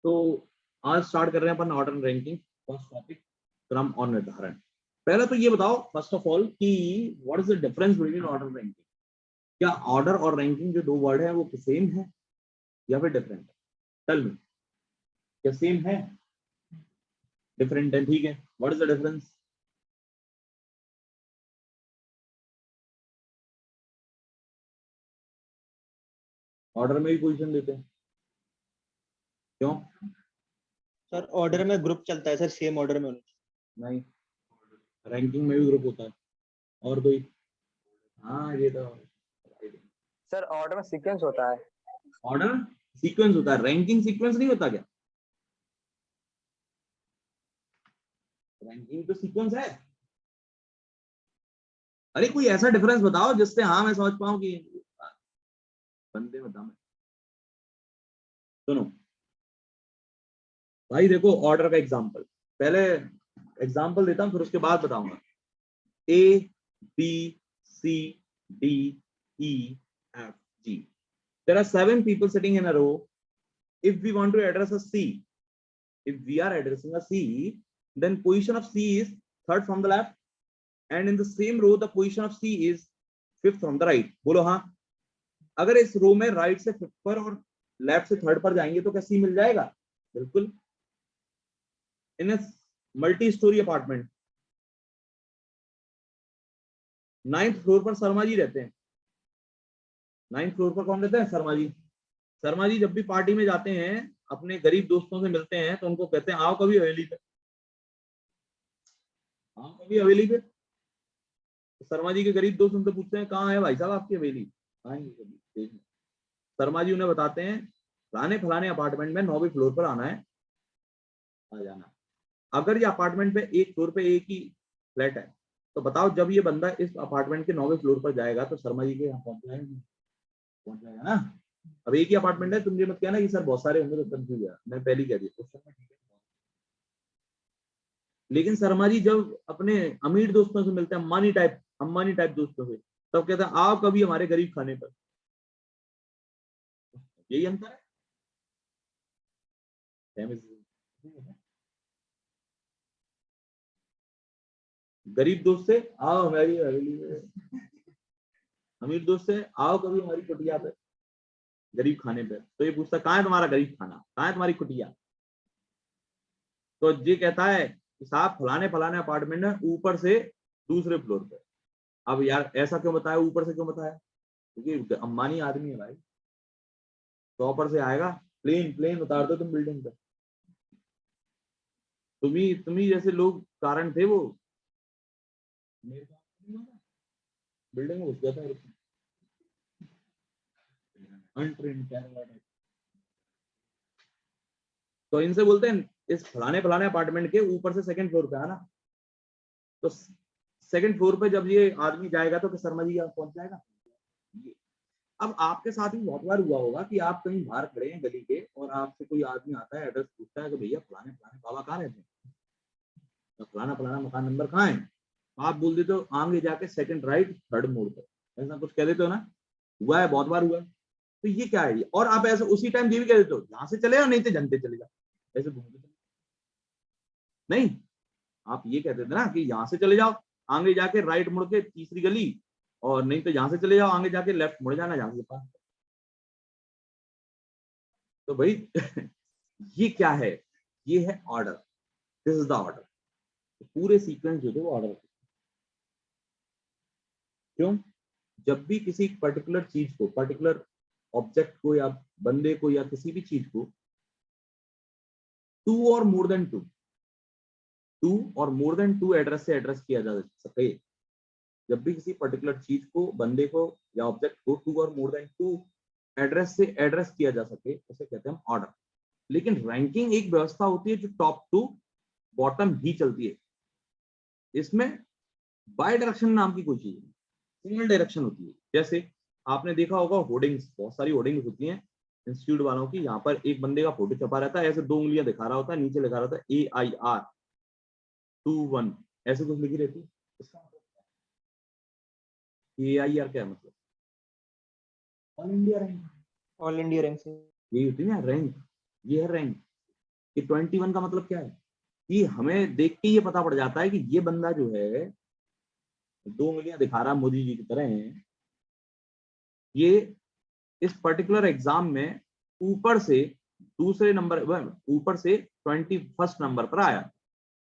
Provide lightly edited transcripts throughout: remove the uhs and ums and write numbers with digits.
तो आज स्टार्ट कर रहे हैं अपन order and ranking. First topic क्रम और निर्धारण। पहले तो ये बताओ फर्स्ट ऑफ ऑल कि what is the difference between order and ranking. क्या ऑर्डर और रैंकिंग जो दो वर्ड है वो सेम है या फिर डिफरेंट है? टेल मी, क्या सेम है, डिफरेंट है? ठीक है, what is the difference? Order में भी पोजीशन देते हैं, क्यों? सर ऑर्डर में ग्रुप चलता है सर, सेम ऑर्डर में नहीं, रैंकिंग में भी ग्रुप होता है। और कोई? हाँ ये तो सर ऑर्डर में सीक्वेंस होता है। ऑर्डर सीक्वेंस होता है, रैंकिंग सीक्वेंस नहीं होता क्या? रैंकिंग तो सीक्वेंस है। अरे कोई ऐसा डिफरेंस बताओ जिससे हाँ मैं समझ पाऊं कि बंदे बता। मैं सुनो भाई, देखो ऑर्डर का एग्जांपल, पहले एग्जांपल देता हूं फिर उसके बाद बताऊंगा। A B C D E F G. There are 7 people sitting in a row. If we want to address a C, if we are addressing a C, then position of C is third from the left, and in the same row the position of C is fifth from the right. बोलो हाँ। अगर इस रो में right से fifth पर और left से third पर जाएंगे तो क्या सी मिल जाएगा? बिल्कुल। In a multi storey apartment, 9th floor पर शर्मा जी रहते हैं। 9th फ्लोर पर कौन रहते हैं? शर्मा जी। शर्मा जी जब भी पार्टी में जाते हैं अपने गरीब दोस्तों से मिलते हैं तो उनको कहते हैं आओ कभी हवेली पे, आओ कभी हवेली पे। तो शर्मा जी के गरीब दोस्त उनसे पूछते हैं कहाँ है भाई साहब आपकी हवेली, आएंगे कभी देखने। शर्मा जी उन्हें बताते हैं फलाने फलाने अपार्टमेंट में 9वें फ्लोर पर आना है, आ जाना। अगर ये अपार्टमेंट पे एक फ्लोर पे एक ही फ्लैट है तो बताओ जब ये बंदा इस अपार्टमेंट के 9वें फ्लोर पर जाएगा तो शर्मा जी के यहाँ पहुंच जाएगा? पहुंच जाएगा ना। अब एक ही अपार्टमेंट है, तुम ये मत कहना कि सर बहुत सारे होंगे तो कंफ्यूज है, मैं पहले ही कह दिया क्वेश्चन में, ठीक है। लेकिन शर्मा जी जब अपने अमीर दोस्तों से मिलते हैं, अंबानी टाइप दोस्तों से, तब कहते हैं आओ कभी हमारे गरीब खाने पर। यही अंतर है। गरीब दोस्त से आओ हमारी हवेली में, अमीर दोस्त से आओ कभी हमारी कुटिया पे, गरीब खाने पे। तो ये पूछता कहाँ है तुम्हारा गरीब खाना, कहाँ है तुम्हारी कुटिया? तो ये कहता है कि साहब फलाने फलाने अपार्टमेंट है ऊपर से दूसरे फ्लोर पे। अब यार ऐसा क्यों बताया, ऊपर से क्यों बताया? क्योंकि अंबानी आदमी है भाई, तो ऊपर से आएगा, प्लेन प्लेन उतार दो तुम बिल्डिंग पे। तुम्ही जैसे लोग कारण थे वो, बिल्डिंग में घुस गया था अनट्रेंड कैरेक्टर। तो इनसे बोलते हैं इस फलाने फलाने अपार्टमेंट के ऊपर से सेकंड फ्लोर पे है ना, तो सेकंड फ्लोर पे जब ये आदमी जाएगा तो शर्मा जी पहुंच जाएगा। अब आपके साथ भी बहुत बार हुआ होगा कि आप कहीं बाहर खड़े हैं गली के और आपसे कोई आदमी आता है, एड्रेस पूछता है कि भैया फलाने फलाने बाबा कहाँ रहते हैं, तो फलाना फलाना मकान नंबर कहाँ है? आप बोल देते हो आगे जाके सेकंड राइट थर्ड मोड़ पे, ऐसा कुछ कह देते हो ना। हुआ है, बहुत बार हुआ है। तो ये क्या है? और आप ऐसे उसी टाइम ये भी कह देते हो यहाँ से चले जाओ नहीं तो जनते चले जाओ, ऐसे घूमते नहीं। आप ये कहते थे ना कि यहाँ से चले जाओ आगे जाके राइट मुड़ के तीसरी गली, और नहीं तो यहाँ से चले जाओ आगे जाके लेफ्ट मुड़ जाना जहाँ से पास। तो भाई ये क्या है? ये है order, this is the order. पूरे सीक्वेंस जो थे वो ऑर्डर। क्यों? जब भी किसी पर्टिकुलर चीज को, पर्टिकुलर ऑब्जेक्ट को या बंदे को या किसी भी चीज को टू और मोर देन टू एड्रेस से एड्रेस किया जा सके, जब भी किसी पर्टिकुलर चीज को, बंदे को या ऑब्जेक्ट को टू और मोर देन टू एड्रेस से एड्रेस किया जा सके, उसे कहते हैं ऑर्डर। लेकिन रैंकिंग एक व्यवस्था होती है जो टॉप टू बॉटम ही चलती है। इसमें बाय डायरेक्शन नाम की कोई चीज नहीं, सिंगल डायरेक्शन होती है। जैसे आपने देखा होगा होर्डिंग्स, बहुत सारी होर्डिंग्स होती हैं इंस्टीट्यूट वालों की, यहाँ पर एक बंदे का फोटो छपा रहता है, ऐसे 2 उंगलियां दिखा रहा होता है, नीचे लिखा रहता है AIR 21, ऐसे कुछ लिखी रहती है। AIR क्या है मतलब? All India rank. All India rank से यही होती है ना रैंक, ये है रैंक। कि 21 का मतलब क्या है कि हमें देख के ये पता पड़ जाता है कि ये बंदा जो है 2 उंगलियां दिखा रहा मोदी जी की तरह है, ये इस पर्टिकुलर एग्जाम में ऊपर से दूसरे नंबर, ऊपर से 21st नंबर पर आया।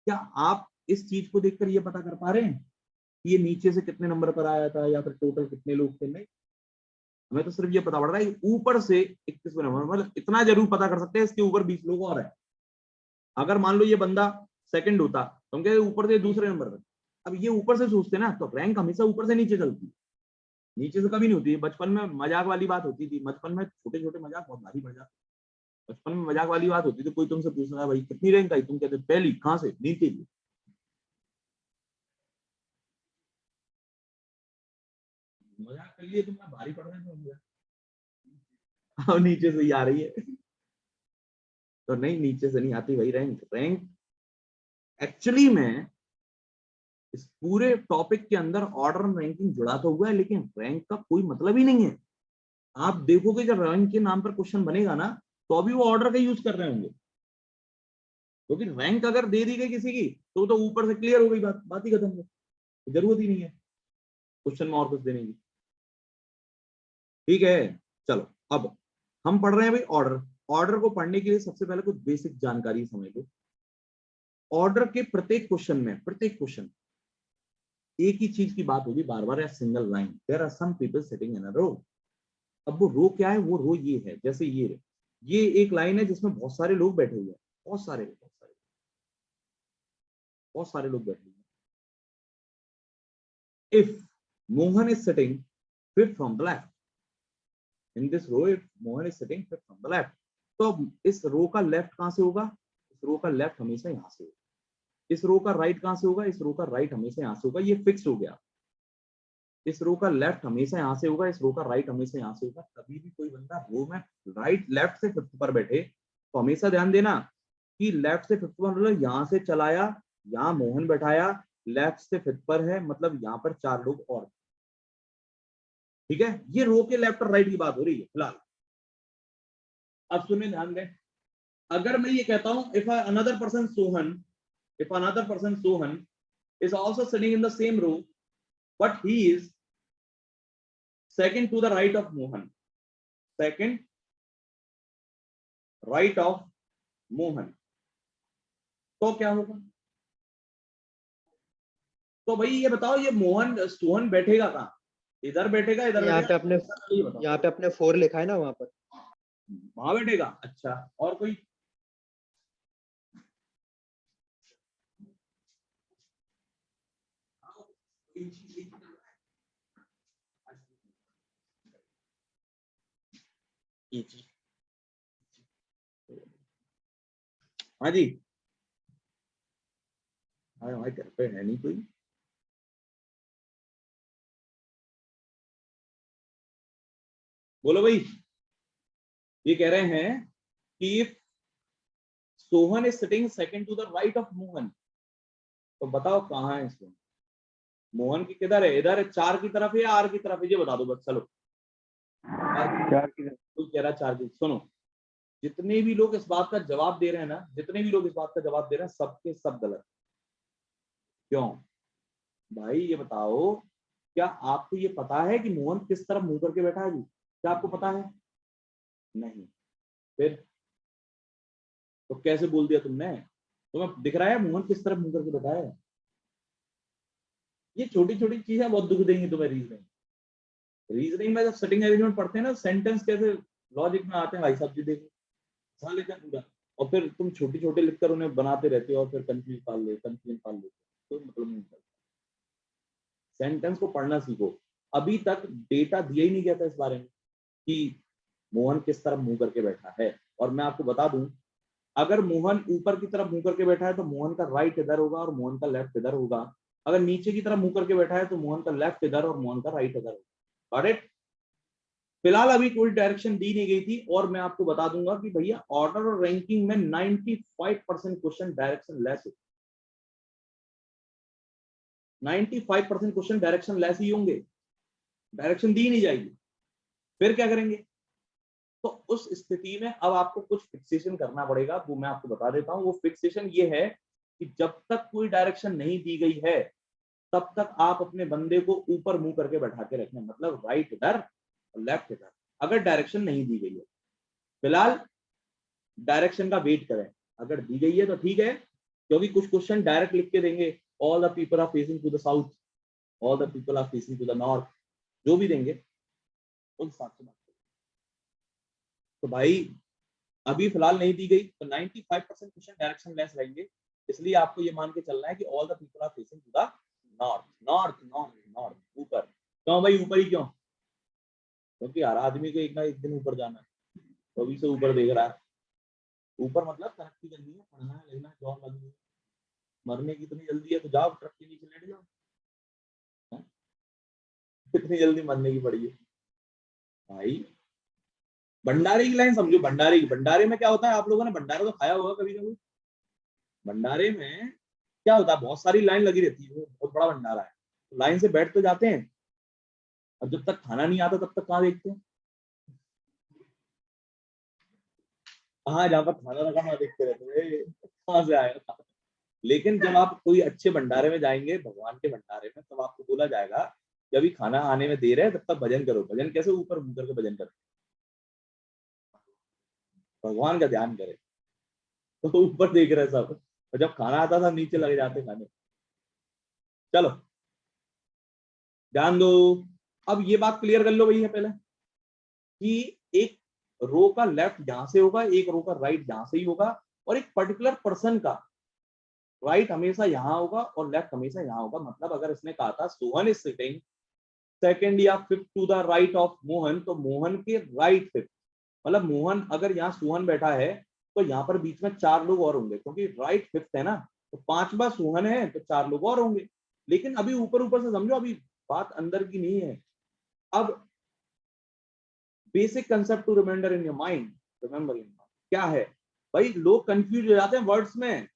क्या आप इस चीज को देखकर ये पता कर पा रहे हैं कि ये नीचे से कितने नंबर पर आया था या फिर टोटल कितने लोग थे? नहीं, हमें तो सिर्फ ये पता पड़ रहा है ऊपर से 21वें नंबर, मतलब इतना जरूर पता कर सकते हैं इसके ऊपर 20 लोग और है। अगर मान लो ये बंदा सेकंड होता तो हम कहते ऊपर से दूसरे नंबर पर। अब ये ऊपर से सोचते ना तो रैंक हमेशा ऊपर से नीचे चलती है, नीचे से कभी नहीं होती है। बचपन में मजाक वाली बात होती थी, बचपन में छोटे छोटे मजाक बहुत भारी पड़ जाते। बचपन में मजाक वाली बात होती थी, कोई तुमसे पूछ रहा है भाई कितनी रैंक आई, तुम कहते पहली। कहां से? नीचे की। मजाक कर लिए तुमने, भारी पड़ रहे हैं तो नीचे से ही आ रही है। तो नहीं, नीचे से नहीं आती भाई रैंक। रैंक एक्चुअली में इस पूरे टॉपिक के अंदर ऑर्डर एंड रैंकिंग जुड़ा तो हुआ है, लेकिन रैंक का कोई मतलब ही नहीं है। आप देखोगे जब रैंक के नाम पर क्वेश्चन बनेगा ना तो अभी वो ऑर्डर का यूज कर रहे होंगे, क्योंकि रैंक अगर दे दी गई किसी की तो ऊपर से क्लियर हो गई बात, बात ही खत्म है, जरूरत ही नहीं है क्वेश्चन में और कुछ देने की। ठीक है, चलो अब हम पढ़ रहे हैं भाई ऑर्डर। ऑर्डर को पढ़ने के लिए सबसे पहले कुछ बेसिक जानकारी समझ लो। ऑर्डर के प्रत्येक क्वेश्चन में, प्रत्येक क्वेश्चन एक ही चीज की बात होगी बार बार, single line, there are some people sitting in a row. अब वो रो क्या है? वो रो ये है, जैसे ये एक लाइन है जिसमें बहुत सारे लोग बैठे हुए हैं, बहुत सारे लोग बैठे हुए हैं। If Mohan is sitting fifth from the left in this row, if Mohan is sitting fifth from the left, तो इस रो का लेफ्ट कहां से होगा? इस रो का लेफ्ट हमेशा यहां से होगा। इस रो का राइट कहां से होगा? इस रो का राइट हमेशा यहां से होगा। ये फिक्स हो गया। इस रो का लेफ्ट हमेशा यहां से होगा, इस रो का राइट हमेशा यहां से होगा। कभी भी कोई बंदा रो में राइट लेफ्ट से फिफ्थ पर बैठे तो हमेशा ध्यान देना कि लेफ्ट से फिफ्थ पर मतलब यहां से चलाया, यहां मोहन बैठाया, लेफ्ट से फिफ्थ पर है, मतलब यहां पर 4 लोग और। ठीक है, ये रो के लेफ्ट और राइट की बात हो रही है फिलहाल। अब सुनिए, ध्यान दें। अगर मैं ये कहता हूं if another person Sohan, if another person Sohan is also sitting in the same row but he is second to the right of Mohan, second right of Mohan, तो क्या होगा? तो भाई ये बताओ, ये मोहन सोहन बैठेगा कहां? इधर बैठेगा, इधर यहाँ पे बैठेगा? अपने यहाँ पे अपने 4 लिखा है ना, वहां पर। वहां बैठेगा। अच्छा, और कोई? हाँ जी, हमारे घर पे है नहीं कोई। बोलो भाई। ये कह रहे हैं कि if Sohan is sitting second to the right of Mohan, तो बताओ कहां है सोहन? मोहन की किधर है? इधर है, 4 की तरफ है या आर की तरफ है? ये बता दो बस। चलो, कोई कह रहा 4 की। सुनो, जितने भी लोग इस बात का जवाब दे रहे हैं ना, जितने भी लोग इस बात का जवाब दे रहे हैं, सबके सब गलत। क्यों भाई? ये बताओ, क्या आपको ये पता है कि मोहन किस तरफ मुंह करके बैठा है? जी, क्या आपको पता है? नहीं। फिर तो कैसे बोल दिया तुमने? तुम्हें दिख रहा है मोहन किस तरफ मुंह करके बैठा है? ये छोटी छोटी चीजें बहुत दुख देंगी तुम्हें। रीजनिंग में जब सेटिंग अरेंजमेंट पढ़ते हैं ना, सेंटेंस कैसे लॉजिक में आते हैं भाई साहब जी, देखो समझ लेते हैं पूरा। और फिर तुम छोटे छोटे लिखकर उन्हें बनाते रहते हो और फिर कंफ्यूजन पाल लेते हो, कोई मतलब नहीं होता। सेंटेंस को पढ़ना सीखो। अभी तक डेटा दिया ही नहीं गया था इस बारे में कि मोहन किस तरफ मुंह करके बैठा है। और मैं आपको बता दूं, अगर मोहन ऊपर की तरफ मुंह करके बैठा है तो मोहन का राइट इधर होगा और मोहन का लेफ्ट इधर होगा। अगर नीचे की तरफ मुंह करके बैठा है तो मोहन का लेफ्ट इधर और मोहन का राइट इधर होगा। Got it? फिलहाल अभी कोई डायरेक्शन दी नहीं गई थी। और मैं आपको बता दूंगा कि भैया ऑर्डर और रैंकिंग में 95% क्वेश्चन डायरेक्शन लेस है। 95% क्वेश्चन डायरेक्शन लेस ही होंगे, डायरेक्शन दी नहीं जाएगी। फिर क्या करेंगे? तो उस स्थिति में अब आपको कुछ फिक्सेशन करना पड़ेगा, वो मैं आपको बता देता हूँ। वो फिक्सेशन ये है कि जब तक कोई डायरेक्शन नहीं दी गई है तब तक आप अपने बंदे को ऊपर मुंह करके बैठा के रखें, मतलब राइट इधर और लेफ्ट इधर, अगर डायरेक्शन नहीं दी गई है। फिलहाल डायरेक्शन का वेट करें, अगर दी गई है तो ठीक है, क्योंकि कुछ क्वेश्चन डायरेक्ट लिख के देंगे, all the people are facing to the south, all the people are facing to the north, जो भी देंगे उस हिसाब से बात करें। तो भाई अभी फिलहाल नहीं दी गई तो 95% क्वेश्चन डायरेक्शन लेस रहेंगे, इसलिए आपको ये मान के चलना है कि all the people are facing to the north, north north north, ऊपर। क्यों भाई ऊपर ही क्यों? क्योंकि हर आदमी को एक ना एक दिन ऊपर जाना है, तो अभी से ऊपर देख रहा है। ऊपर मतलब तरक्की करनी है, पढ़ना है, लिखना है, जॉब लगनी है। मरने की इतनी जल्दी है तो जाओ ट्रक के नीचे लेट जाओ, इतनी जल्दी मरने की पड़ी है भाई। भंडारे की लाइन समझो, भंडारे की, भंडारे में क्या होता है, आप लोगों ने भंडारा तो खाया होगा कभी कभी। भंडारे में क्या होता है, बहुत सारी लाइन लगी रहती है, वो बहुत बड़ा भंडारा है, तो लाइन से बैठ तो जाते हैं, और जब तक खाना नहीं आता तब तक कहाँ देखते हैं, कहाँ जहाँ पर खाना रखा वहां देखते रहते हैं कहाँ से आएगा। लेकिन जब आप कोई अच्छे भंडारे में जाएंगे, भगवान के भंडारे में, तब आपको बोला जाएगा कि अभी खाना आने में देर है, तब तक भजन करो। भजन कैसे? ऊपर मुंह करके भजन करो, भगवान का ध्यान करे। तो ऊपर देख रहे सब, और जब खाना आता था नीचे लगे जाते खाने। चलो ध्यान दो। अब ये बात क्लियर कर लो भैया पहले, कि एक रो का लेफ्ट जहां से होगा, एक रो का राइट जहां से ही होगा, और एक पर्टिकुलर पर्सन का राइट हमेशा यहाँ होगा और लेफ्ट हमेशा यहाँ होगा। मतलब अगर इसने कहा था सोहन इज सिटिंग सेकंड या fifth to the right of Mohan, तो मोहन के राइट फिफ्थ, मतलब मोहन अगर यहाँ सोहन बैठा है तो यहाँ पर बीच में 4 लोग और होंगे, क्योंकि राइट फिफ्थ है ना, तो 5वां सोहन है तो 4 लोग और होंगे। लेकिन अभी ऊपर ऊपर से समझो, अभी बात अंदर की नहीं है। अब basic concept to reminder in your mind, remember इन क्या है भाई, लोग कंफ्यूज हो जाते हैं वर्ड्स में।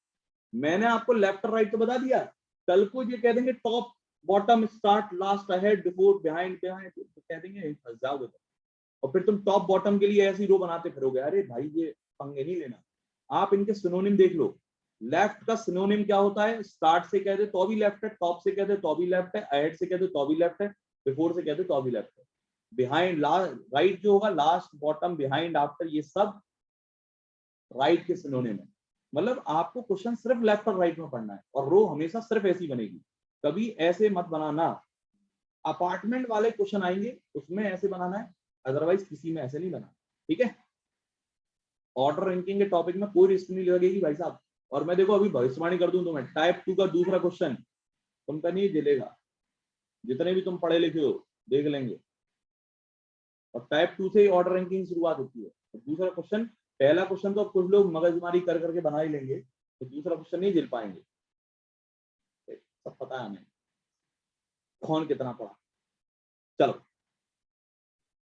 मैंने आपको लेफ्ट और राइट तो बता दिया, कल को ये कह देंगे top bottom start last ahead before behind behind, तो कह देंगे फंस जाओगे, और फिर तुम टॉप बॉटम के लिए ऐसी रो बनाते फिरोगे। अरे भाई ये पंगे नहीं लेना। आप इनके सिनोनिम देख लो। लेफ्ट का सिनोनिम क्या होता है? स्टार्ट से कह दे तो भी लेफ्ट है, टॉप से कह दे तो भी लेफ्ट है, अहेड से कह दे तो भी लेफ्ट है, बिफोर से कह दे तो भी लेफ्ट है, बिहाइंड लास्ट राइट जो होगा, लास्ट बॉटम बिहाइंड आफ्टर, ये सब राइट के सिनोनिम है। मतलब आपको क्वेश्चन सिर्फ लेफ्ट और राइट में पढ़ना है, और रो हमेशा सिर्फ ऐसी बनेगी, कभी ऐसे मत बनाना। अपार्टमेंट वाले क्वेश्चन आएंगे उसमें ऐसे बनाना है, अदरवाइज किसी में ऐसे नहीं बना। ठीक है, ऑर्डर रैंकिंग के टॉपिक में कोई रिस्क नहीं लगेगी भाई साहब। और मैं देखो अभी भविष्यवाणी कर दूं तो मैं टाइप 2 का दूसरा क्वेश्चन तुमका नहीं झेलेगा, जितने भी तुम पढ़े लिखे हो देख लेंगे। और टाइप 2 से ही ऑर्डर रैंकिंग शुरुआत होती है। तो दूसरा क्वेश्चन, पहला क्वेश्चन तो कुछ लोग मगजमारी कर करके बना ही लेंगे, तो दूसरा क्वेश्चन नहीं झेल पाएंगे। सब पता है हमें कौन कितना पढ़ा। चलो,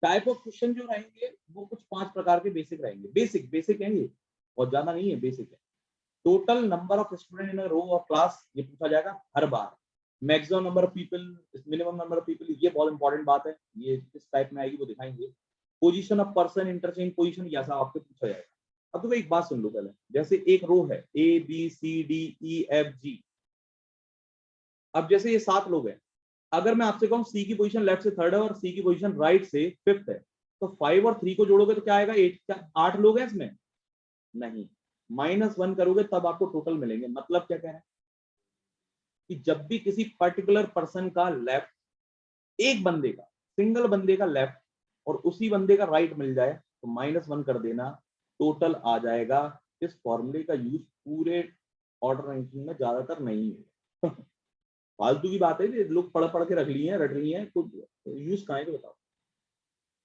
टाइप ऑफ क्वेश्चन जो रहेंगे वो कुछ 5 प्रकार के बेसिक रहेंगे। बेसिक बेसिक है ये, बहुत ज्यादा नहीं है, बेसिक है। Total number of student in row और क्लास, ये पूछा जाएगा हर बार। Maximum number of people, minimum number of people, ये बहुत इंपॉर्टेंट बात है, ये किस टाइप में आएगी वो दिखाएंगे। Position of person, interchange position, ये सब आपसे पूछा जाएगा। अब तो एक बात सुन लो पहले, जैसे एक रो है ABCDEFG। अब जैसे ये 7 लोग हैं, अगर मैं आपसे कहूँ सी की पोजीशन लेफ्ट से थर्ड है और सी की पोजीशन राइट से फिफ्थ है, तो 5 और 3 को जोड़ोगे तो क्या आएगा? 8 लोग हैं इसमें? नहीं, -1 करोगे तब आपको टोटल मिलेंगे। मतलब क्या कह रहे हैं कि जब भी किसी पर्टिकुलर पर्सन का लेफ्ट, एक बंदे का, सिंगल बंदे का लेफ्ट और उसी बंदे का राइट मिल जाए तो -1 कर देना, टोटल आ जाएगा। इस फॉर्मूले का यूज पूरे ऑर्डर रैंकिंग में ज्यादातर नहीं है। फालतू की बात है, ये लोग पढ़ पढ़ के रख ली है, रट ली है, तो यूज कहाँ है तो बताओ,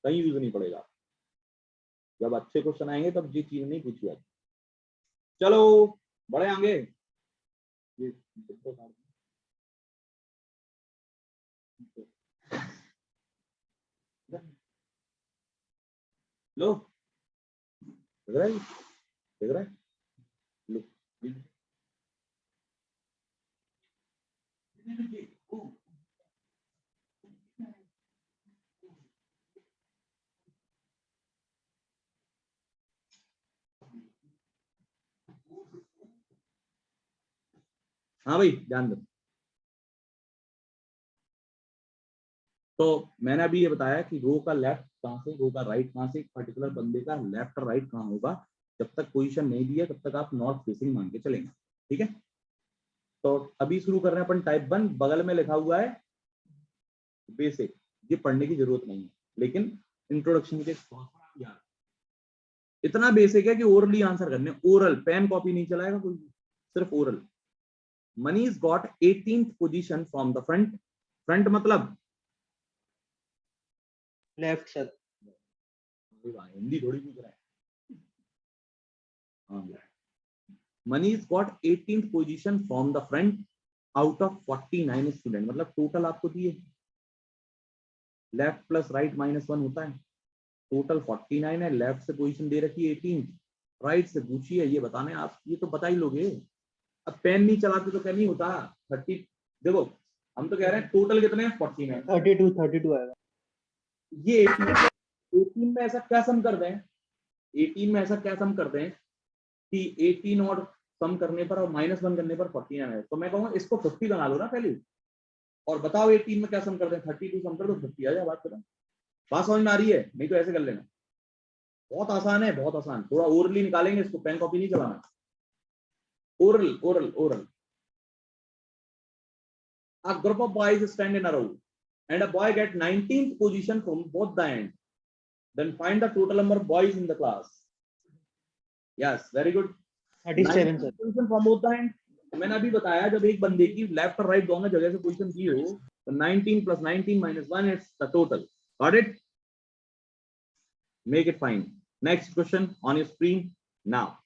कहीं यूज नहीं पड़ेगा। जब अच्छे क्वेश्चन आएंगे तब ये चीज नहीं पूछी जाती। चलो बड़े आगे, ये लो, देख रहा है, देख रहा है, लो, हाँ भाई ध्यान दो। तो मैंने अभी ये बताया कि रो का लेफ्ट कहाँ से, रो का राइट कहाँ से, पर्टिकुलर बंदे का लेफ्ट और राइट कहाँ होगा। जब तक पोजीशन नहीं दी है तब तक आप नॉर्थ फेसिंग मान के चलेंगे, ठीक है। तो अभी शुरू कर रहे हैं अपन टाइप 1। बगल में लिखा हुआ है बेसिक, ये पढ़ने की जरूरत नहीं है, लेकिन इंट्रोडक्शन के यार इतना बेसिक है कि ओरली आंसर करने, ओरल, पेन कॉपी नहीं चलाएगा कोई, सिर्फ oral. Manish got 18th position from the front. Front मतलब लेफ्ट सर। हिंदी थोड़ी पूछ रहा है। Manish got 18th position from the front out of 49 student. मतलब टोटल आपको दिए, लेफ्ट प्लस राइट -1 होता है, टोटल 49 है, लेफ्ट से पोजीशन दे रखी है 18, राइट से पूछिए, ये बताने आप, ये तो बता ही लोगे। अब पेन नहीं चलाते तो क्या नहीं होता। 30, देखो हम तो कह रहे हैं टोटल कितने हैं 49, 32 आएगा। ये 18 में ऐसा क्या सम कर दें, 18 में ऐसा क्या सम कर दें कि 18 और सम करने पर और -1 करने पर 49 है। तो मैं कहूँगा इसको 50 बना लो ना पहले, और बताओ 18 में क्या सम कर दें, 32 सम कर दो, 50 आ जाए, बात खत्म। बात समझ में आ रही है? नहीं तो ऐसे कर लेना, बहुत आसान है, बहुत आसान। थोड़ा ओरली निकालेंगे इसको, पेन कॉपी नहीं चलाना, oral oral oral. A group of boys stand in a row and a boy get 19th position from both the ends. Then find the total number of boys in the class. Yes, very good. 37 sir. Position from both the end. मैंने अभी बताया जब एक बंदे की left और right दोनों जगह से पोजीशन दी हो तो 19 + 19 - 1 it's the total. Got it? Make it fine. Next question on your screen now.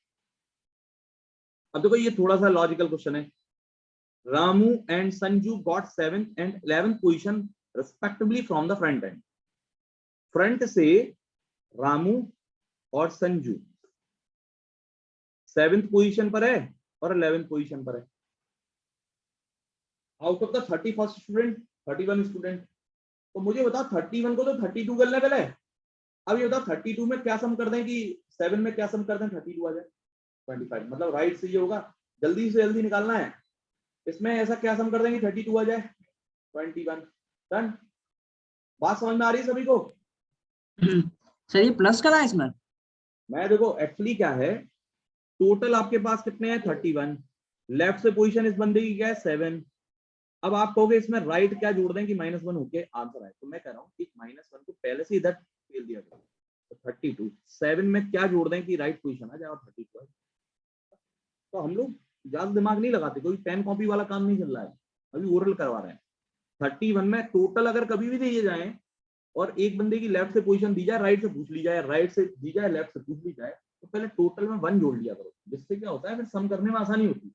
अब देखो ये थोड़ा सा लॉजिकल क्वेश्चन है। Ramu and Sanju got 7th and 11th position respectively from the front end. Front से रामू और संजू 7th पोजीशन पर है और 11th पोजीशन पर है। Out of the 31st student 31 student. तो मुझे बताओ 31 को तो 32 कर ले पहले। अब ये बताओ 32 में क्या सम कर दें कि 7 में क्या सम कर दें 32 आ जाए 25। मतलब राइट से ये होगा, जल्दी से जल्दी निकालना है। इसमें ऐसा क्या सम कर देंगे 32 आ जाए 21। डन। बात समझ में आ रही है सभी को? सर ये प्लस करा है इसमें? मैं देखो एक्चुअली क्या है, टोटल आपके पास कितने हैं 31, लेफ्ट से पोजीशन इस बंदे की क्या है 7। अब आप कहोगे इसमें राइट क्या जोड़ दें कि -1 होके आंसर आए, तो मैं कह रहा हूँ कि -1 को पहले से इधर फेल दिया गया तो 32, 7 में क्या जोड़ दें कि राइट पोजीशन आ जाए और 32 आए। तो हम लोग ज्यादा दिमाग नहीं लगाते, कोई पेन कॉपी वाला काम नहीं चल रहा है, अभी ओरल करवा रहे हैं। 31 में टोटल अगर कभी भी दिए जाए और एक बंदे की लेफ्ट से पोजीशन दी जाए, राइट से पूछ ली जाए, राइट से दी जाए, लेफ्ट से पूछ ली जाए, तो पहले टोटल में 1 जोड़ लिया करो, जिससे क्या होता है फिर सम करने में आसानी होती है।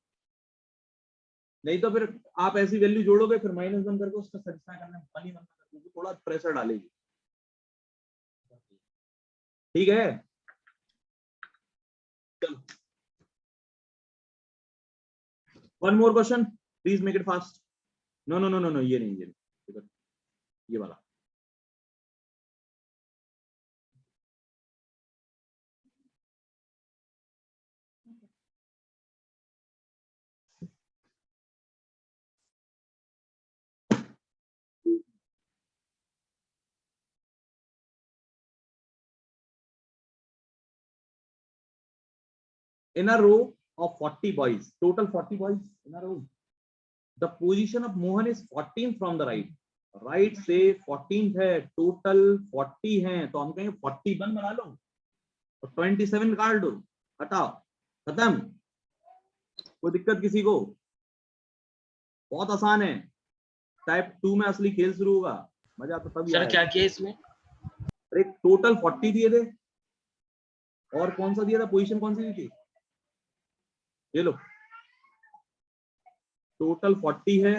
नहीं तो फिर आप ऐसी वैल्यू जोड़ोगे फिर -1 करके उसका सेटिस्फाई करने में पानी बनता है, क्योंकि थोड़ा प्रेशर डालेगी। ठीक है चलो, one more question please make it fast. No no no no no, ये नहीं, ये नहीं, ये वाला। In a row of 40 boys, total 40 boys in a row. The position of Mohan is 14th from the right. Right से 14th है, total 40 हैं, तो हम कहेंगे 41 बना लो और 27 निकाल दो, हटाओ, खत्म। कोई दिक्कत किसी को? बहुत आसान है। टाइप 2 में असली खेल शुरू होगा, मजा तो तभी आएगा। सर क्या किया इसमें? अरे टोटल 40 दिए थे और कौन सा दिया था, पोजीशन कौन सी दी थी, ये लो, टोटल 40 है।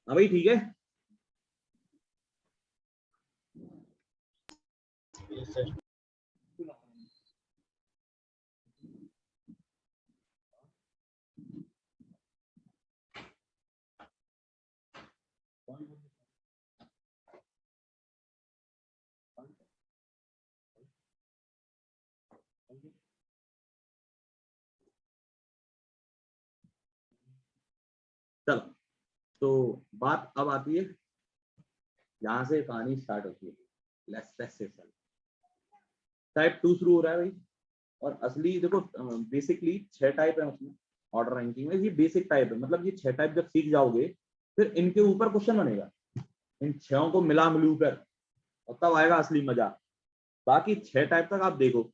हाँ भाई ठीक है। सर चलो, तो बात अब आती है जहां से कहानी स्टार्ट होती है। टाइप 2 शुरू हो रहा है भाई। और असली देखो, बेसिकली 6 टाइप है उसमें ऑर्डर रैंकिंग में। ये बेसिक टाइप है, मतलब ये 6 टाइप जब सीख जाओगे फिर इनके ऊपर क्वेश्चन बनेगा, इन 6 को मिला मिलू कर, और तब आएगा असली मजा। बाकी 6 टाइप तक आप देखो,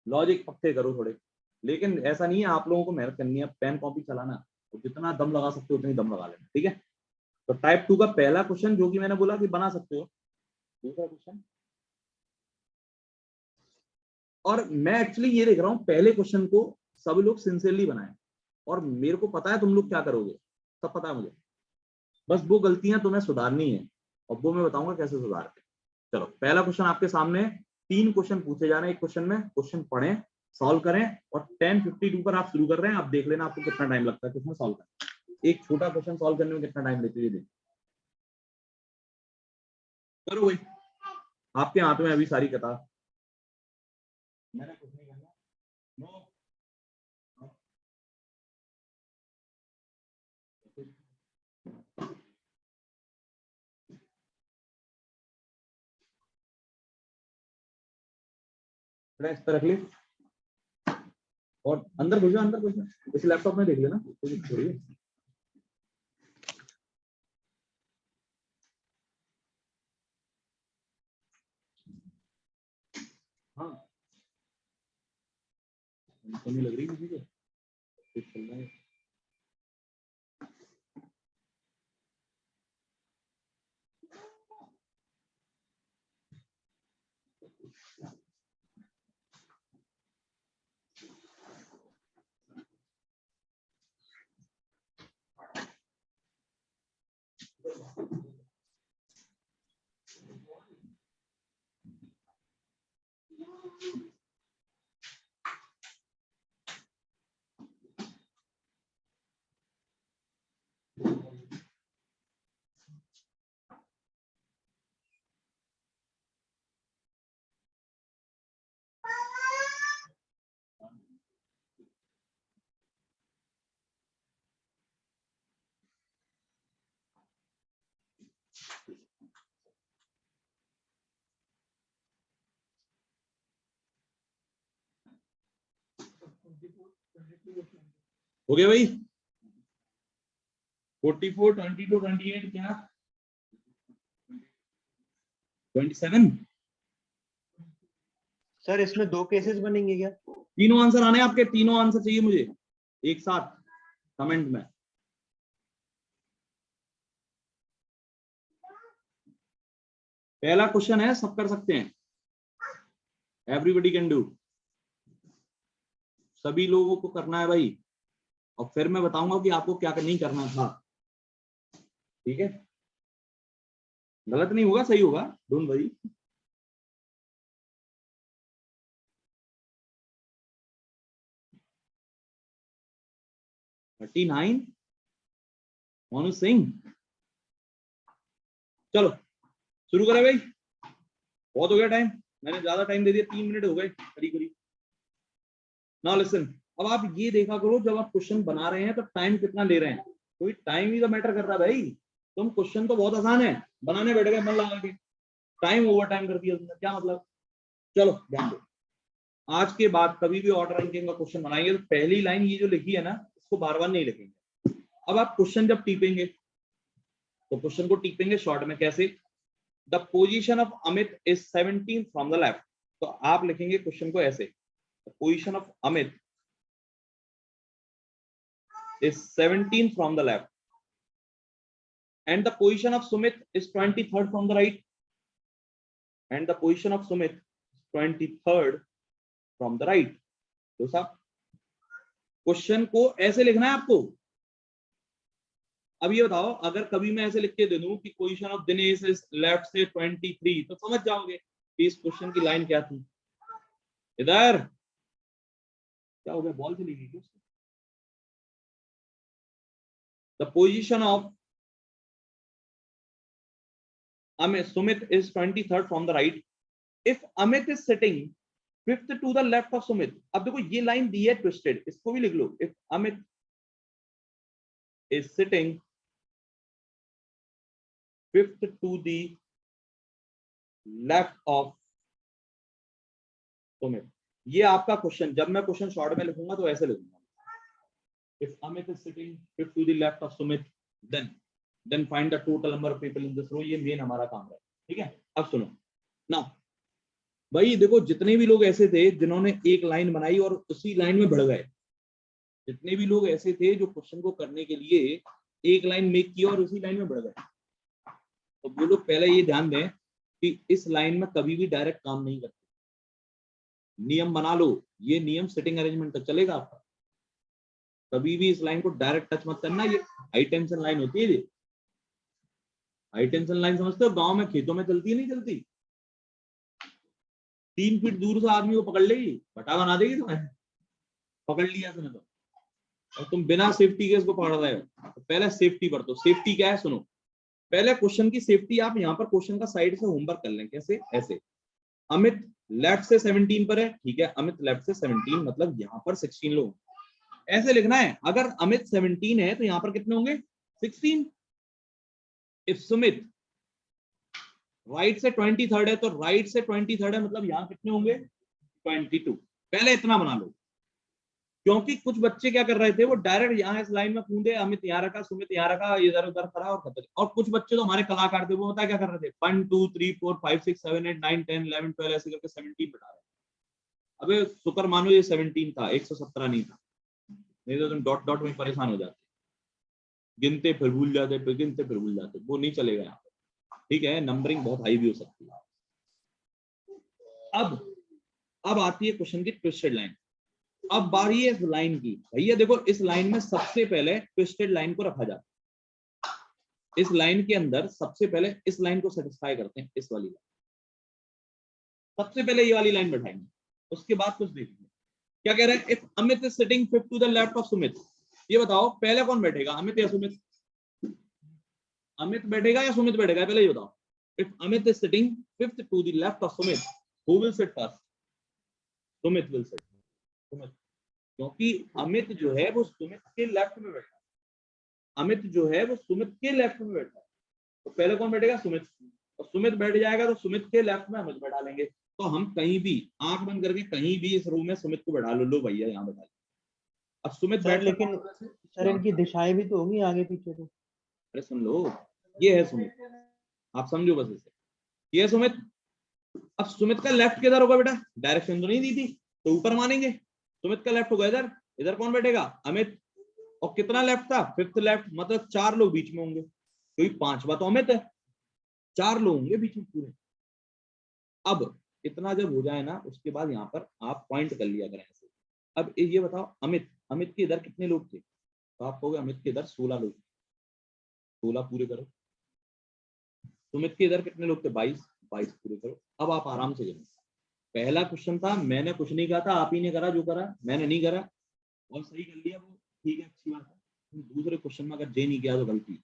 लॉजिक पक्के करो थोड़े, लेकिन ऐसा नहीं है आप लोगों को मेहनत करनी है, पेन कॉपी चलाना, तो जितना दम लगा सकते हो उतनी दम लगा लेना, ठीक है। तो टाइप 2 का पहला क्वेश्चन जो कि मैंने बोला कि बना सकते हो, दूसरा क्वेश्चन। और मैं एक्चुअली ये देख रहा हूँ पहले क्वेश्चन को सब लोग सिंसियरली बनाए, और मेरे को पता है तुम लोग क्या करोगे, सब पता है मुझे। बस वो गलतियां तुम्हें सुधारनी है, और वो मैं बताऊंगा कैसे सुधारते। चलो, पहला क्वेश्चन आपके सामने, 3 क्वेश्चन पूछे जा रहे हैं एक क्वेश्चन में। क्वेश्चन पढ़ें, सॉल्व करें, और 10:52 पर आप शुरू कर रहे हैं। आप देख लेना आपको कितना टाइम लगता है किसमें सॉल्व करने। एक छोटा क्वेश्चन सॉल्व करने में कितना टाइम लेते हैं, करो भाई। आपके हाथ में अभी सारी किताब, मैंने कुछ नहीं करना। नो, इस तरह रख ले, और अंदर घुस जा, अंदर घुस जा। इस लैपटॉप में देख लेना, कोई थोड़ी है। हाँ, तो नहीं लग रही किसी को, कुछ चल रहा है। हो गया भाई। 44, 22, 28 क्या 27। सर इसमें 2 केसेस बनेंगे क्या? तीनों आंसर आने आपके, तीनों आंसर चाहिए मुझे एक साथ कमेंट में। पहला क्वेश्चन है, सब कर सकते हैं, एवरीबडी कैन डू, सभी लोगों को करना है भाई। और फिर मैं बताऊंगा कि आपको क्या नहीं करना था, ठीक है। गलत नहीं होगा, सही होगा, डोंट वरी। मोनू सिंह, चलो शुरू करें भाई, बहुत हो गया टाइम, मैंने ज्यादा टाइम दे दिया, 3 मिनट हो गए करीब करीब। नाउ लिसन, अब आप ये देखा करो जब आप क्वेश्चन बना रहे हैं तो टाइम कितना ले रहे हैं, कोई टाइम ही तो मैटर कर रहा है भाई। तुम क्वेश्चन तो बहुत आसान है, बनाने बैठ गए मन लगा के, टाइम ओवर टाइम कर दिया तुमने, क्या मतलब। चलो ध्यान दो, आज के बाद कभी भी ऑर्डर रैंकिंग का क्वेश्चन बनाएंगे तो पहली लाइन ये जो लिखी है ना, इसको बार बार नहीं लिखेंगे। अब आप क्वेश्चन जब टीपेंगे तो क्वेश्चन को टीपेंगे शॉर्ट में, कैसे, the position of Amit is 17 from the left. तो आप लिखेंगे क्वेश्चन को ऐसे, the position of Amit is 17 from the left and the position of Sumit is 23rd from the right, and the position of Sumit is 23rd from the right। तो साहब question को ऐसे लिखना है आपको। अब ये बताओ, अगर कभी मैं ऐसे लिख के दे दूं कि position of Dinesh is left से 23, तो समझ जाओगे कि इस क्वेश्चन की लाइन क्या थी। इधर क्या हो गया, बॉल चली गई क्या? The position of Amit, Sumit is 23rd from the right. If Amit is sitting 5th to the left of Sumit. अब देखो ये लाइन दी है ट्विस्टेड, इसको भी लिख लो। If Amit is sitting 5th to the left of Sumit, ये आपका क्वेश्चन, जब मैं क्वेश्चन शॉर्ट में लिखूंगा तो ऐसे लिखूंगा, if Amit is sitting 5th to the left of Sumit, then find the total number of people in this row। ये मेन हमारा काम है, ठीक है। अब सुनो ना भाई, देखो जितने भी लोग ऐसे थे जिन्होंने एक लाइन बनाई और उसी लाइन में बढ़ गए, जितने भी लोग ऐसे थे जो क्वेश्चन को करने के लिए एक लाइन मेक किया और उसी लाइन में बढ़ गए, तो वो लोग पहले ये ध्यान दें कि इस लाइन में कभी भी डायरेक्ट काम नहीं करते। नियम बना लो, ये नियम सिटिंग अरेंजमेंट तक चलेगा आपका। कभी भी इस लाइन को डायरेक्ट टच मत करना, ये हाई टेंशन लाइन होती है। ये हाई टेंशन लाइन समझते हो, गांव में खेतों में चलती है, नहीं चलती, 3 फीट दूर से आदमी को पकड़ लेगी, बटा बना देगी तुम्हें। पकड़ लिया तुम्हें तो, और तुम बिना सेफ्टी के इसको पकड़ रहे हो, तो पहले सेफ्टी बरतो। सेफ्टी क्या है सुनो, पहले क्वेश्चन की सेफ्टी आप यहाँ पर क्वेश्चन का साइड से होमवर्क कर लें। कैसे? ऐसे, अमित लेफ्ट से 17 पर है, ठीक है, अमित लेफ्ट से 17 मतलब यहाँ पर 16 लोग, ऐसे लिखना है। अगर अमित 17 है तो यहां पर कितने होंगे? 16। इफ सुमित राइट से 23rd है तो राइट से 23rd है, मतलब यहां कितने होंगे? 22। पहले इतना बना लो, क्योंकि कुछ बच्चे क्या कर रहे थे, वो डायरेक्ट यहाँ इस लाइन में कूदे, अमित यहाँ रखा, सुमित यहाँ रखा, इधर उधर करा और खत्म। और कुछ बच्चे तो हमारे कलाकार थे, वो पता क्या कर रहे थे, 1 2 3 4 5 6 7 8 9 10 11 12 ऐसे करके 17 बता रहे। अबे शुक्र मानो ये 17 था, 117 नहीं था, नहीं तो तुम डॉट डॉट में परेशान हो जाते, गिनते फिर भूल जाते, फिर गिनते फिर भूल जाते, वो नहीं चलेगा यहाँ पे, ठीक है। नंबरिंग बहुत हाई भी हो सकती है। अब आती है क्वेश्चन की ट्विस्टेड लाइन। अब बारी है इस लाइन की। भैया देखो, इस लाइन में सबसे पहले ट्विस्टेड लाइन को रखा जाता है। इस लाइन के अंदर सबसे पहले इस लाइन को सेटिस्फाई करते हैं, इस वाली लाइन सबसे पहले ये वाली लाइन बैठाएंगे, उसके बाद कुछ देखेंगे। क्या कह रहा है? If Amit is sitting 5th to the left of Sumit, ये बताओ पहले कौन बैठेगा, अमित या सुमित? अमित बैठेगा या सुमित बैठेगा, पहले ये बताओ। If Amit is sitting 5th to the left of Sumit, who will sit first? Sumit will sit. Sumit, क्योंकि अमित जो है वो सुमित के लेफ्ट में बैठा है, अमित जो है वो सुमित के लेफ्ट में बैठा है, तो पहले कौन बैठेगा? सुमित। और सुमित बैठ जाएगा तो सुमित के लेफ्ट में अमित बैठा लेंगे। तो हम कहीं भी आंख बंद करके कहीं भी इस रूम में सुमित को बैठा लो भैया, यहाँ बैठा लो। अब सुमित बैठ, लेकिन सर इनकी दिशाएं भी तो होंगी आगे पीछे तो। अरे सुन लो, ये है सुमित, आप समझो बस इसे, ये है सुमित। अब सुमित का लेफ्ट किधर होगा बेटा? डायरेक्शन तो नहीं दी थी, तो ऊपर मानेंगे। सुमित का लेफ्ट होगा इधर, इधर कौन बैठेगा? अमित। और कितना लेफ्ट था? 5th लेफ्ट, मतलब 4 लोग बीच में होंगे, क्योंकि 5वां तो अमित है, 4 लोग होंगे बीच में पूरे। अब इतना जब हो जाए ना, उसके बाद यहाँ पर आप पॉइंट कर लिया करें ऐसे। अब ये बताओ, अमित के इधर कितने लोग थे? तो आप कहोगे अमित के इधर 16 लोग, 16 पूरे करो। सुमित के इधर कितने लोग थे? 22 पूरे करो। अब आप आराम से करें। पहला क्वेश्चन था, मैंने कुछ नहीं कहा था, आप ही ने करा जो करा, मैंने नहीं करा, और सही कर लिया वो, ठीक है, अच्छी बात है। दूसरे क्वेश्चन में अगर जे नहीं किया तो गलती।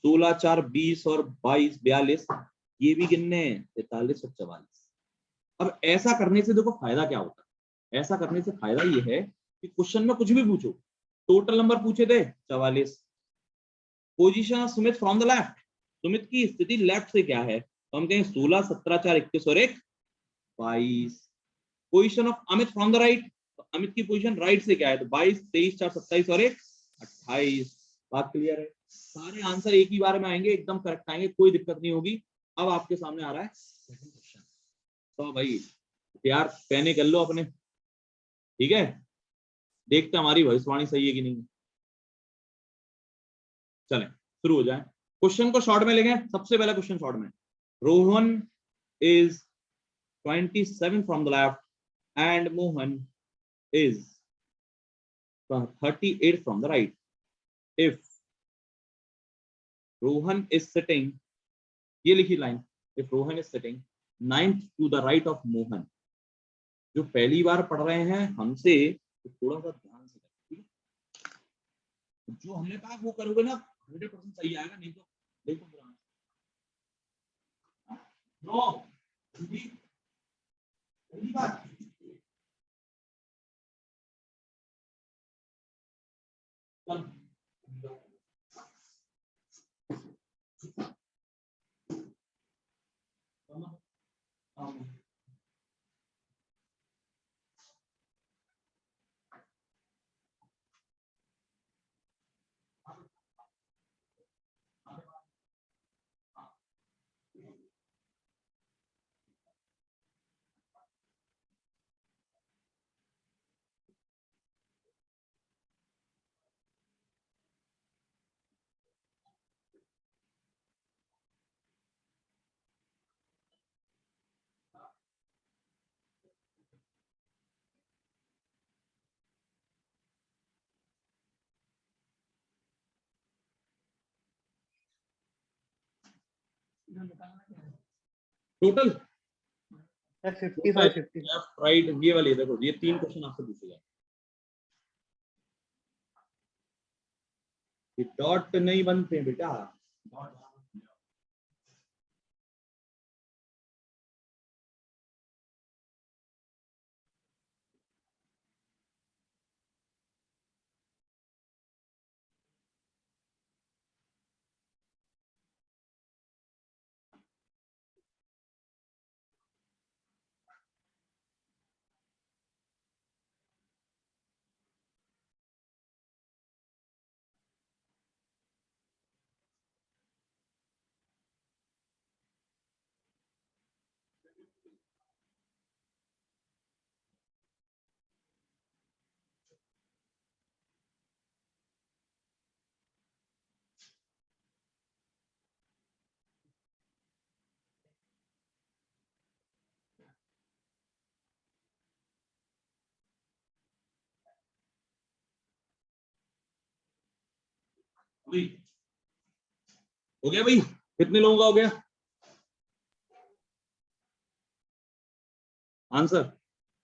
16 4 20 और 22 42, ये भी गिनने हैं, 43 और 44। अब ऐसा करने से देखो फायदा क्या होता है। ऐसा करने से फायदा ये है कि क्वेश्चन में कुछ भी पूछो, टोटल नंबर पूछे थे 44, position of Sumit from the left, Sumit की स्थिति लेफ्ट से क्या है, तो हम कहें 16 17 4 21 और 1 22। Position of Amit from the right, तो अमित की पोजीशन राइट से क्या है, तो 22 23 4 27 और 1 28। बात क्लियर है? सारे आंसर एक ही बार में आएंगे, एकदम करेक्ट आएंगे, कोई दिक्कत नहीं होगी। अब आपके सामने आ रहा है सेकंड क्वेश्चन, तो भाई यार पहने कर लो अपने, ठीक है। देखते हमारी भविष्यवाणी सही है कि नहीं। चलें शुरू हो जाए। क्वेश्चन को शॉर्ट में लेंगे। सबसे पहला क्वेश्चन शॉर्ट में, Rohan is 27 from the left and Mohan is 38 from the right. If Rohan is sitting, ये लिखी line, if Rohan is sitting 9th to the right of Mohan. जो पहली बार पढ़ रहे हैं हमसे, तो थोड़ा सा ध्यान से करें, जो हमने कहा वो करोगे ना 100% सही आएगा, नहीं तो देखो नो पहली बार टोटल सर 55 राइट, ये वाली देखो, ये 3 क्वेश्चन आपसे पूछेगा। ये डॉट नहीं बनते बेटा, हो गया भाई? कितने लोगों का हो गया आंसर?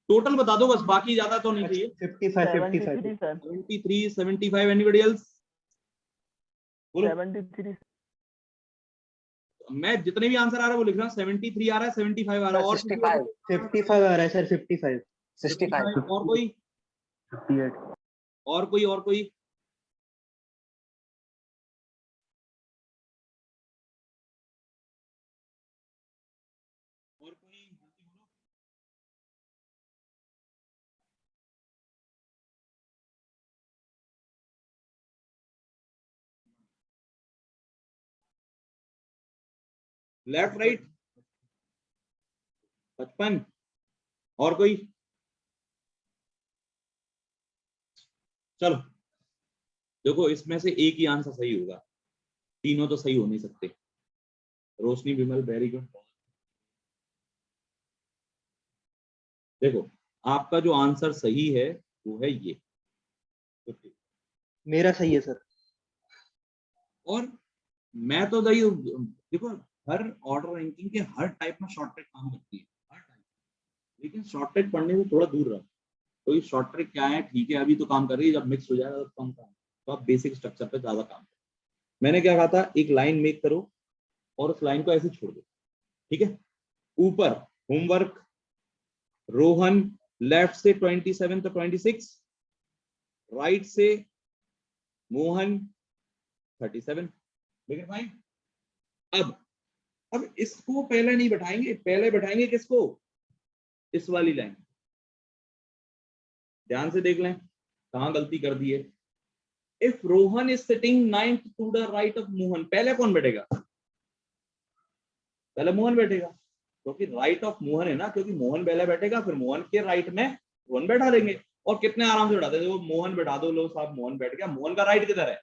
टोटल बता दो बस, बाकी ज्यादा तो नहीं चाहिए। 55 73, 75, एनीबॉडी एल्स? बोलो। 73 मैं जितने भी आंसर आ रहा है वो लिख रहा हूँ। 73 आ रहा है, 75 आ रहा है, और 65 55 आ रहा है सर, 55 65 और कोई? 58 और कोई? और कोई? और कोई? Left right? 55। और कोई? चलो देखो, इसमें से एक ही आंसर सही होगा, तीनों तो सही हो नहीं सकते। रोशनी, विमल, वेरी गुड। देखो आपका जो आंसर सही है वो है ये 50। मेरा सही है सर। और मैं तो दही, देखो हर ऑर्डर रैंकिंग के हर टाइप में शॉर्ट ट्रिक काम करती है, हर टाइप, लेकिन शॉर्ट ट्रिक पढ़ने से थोड़ा दूर रहो। तो ये शॉर्ट ट्रिक क्या है, ठीक है अभी तो काम कर रही है, जब मिक्स हो जाएगा तो कम काम, तो आप बेसिक स्ट्रक्चर पे ज्यादा काम करो। मैंने क्या कहा था, एक लाइन मेक करो और उस लाइन को ऐसे छोड़ दो, ठीक है। ऊपर होमवर्क, रोहन लेफ्ट से 27 तो 26, राइट से मोहन 37, लेकिन भाई अब इसको पहले नहीं बैठाएंगे, पहले बैठाएंगे किसको, इस वाली लाइन। ध्यान से देख लें कहां गलती कर दी है। If Rohan is sitting 9th to the right of Mohan, पहले कौन बैठेगा? पहले मोहन बैठेगा, क्योंकि राइट ऑफ मोहन है ना, क्योंकि मोहन पहले बैठेगा, फिर मोहन के राइट में रोहन बैठा देंगे। और कितने आराम से बैठा देंगे, वो मोहन बैठा दो, लो साहब मोहन बैठ गया। मोहन का राइट किधर है?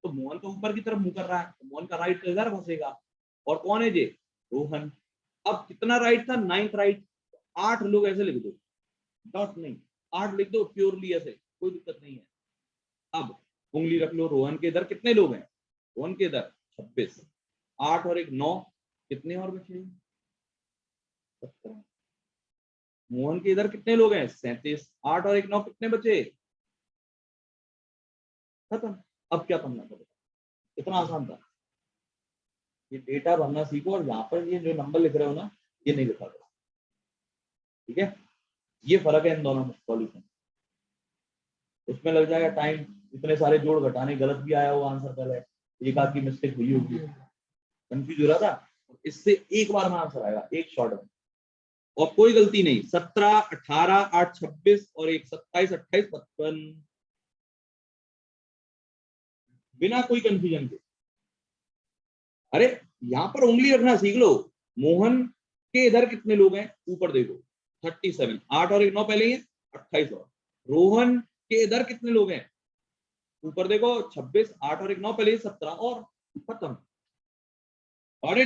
तो मोहन तो ऊपर की तरफ मुंह कर रहा है, तो मोहन का राइट तो इधर फंसेगा। और कौन है ये? रोहन। अब कितना राइट था? 9th right. 8 लोग ऐसे लिख दो, डॉट नहीं, 8 लिख दो प्योरली ऐसे, कोई दिक्कत नहीं है। अब उंगली रख लो, रोहन के इधर कितने लोग हैं? रोहन के इधर 26, 8 और 1 9, कितने और बचे? 17। मोहन के इधर कितने लोग हैं? 37, 8 और 1 9, कितने बचे? खत्म। अब क्या करना था? इतना आसान था। ये डेटा भरना सीखो, और यहाँ पर ये जो नंबर लिख रहे हो ना, ये नहीं लिखा करो, ठीक है। ये फर्क है इन दोनों में। सॉल्यूशन उसमें लग जाएगा टाइम, इतने सारे जोड़ घटाने गलत भी आया वो आंसर पहले, एक आध की मिस्टेक हुई होगी, कंफ्यूज हो रहा था। इससे एक बार में आंसर आएगा, एक शॉट में, और कोई गलती नहीं। 17, 18, 8, 26 और 1, 27, 28, 55, बिना कोई कंफ्यूजन के। अरे यहां पर उंगली रखना सीख लो। मोहन के इधर कितने लोग हैं, ऊपर देखो 37, 8 और 1 9 पहले ही है, 28 और। रोहन के इधर कितने लोग हैं, ऊपर देखो 26, 8 और 1 9 पहले ही 17 और, खत्म। और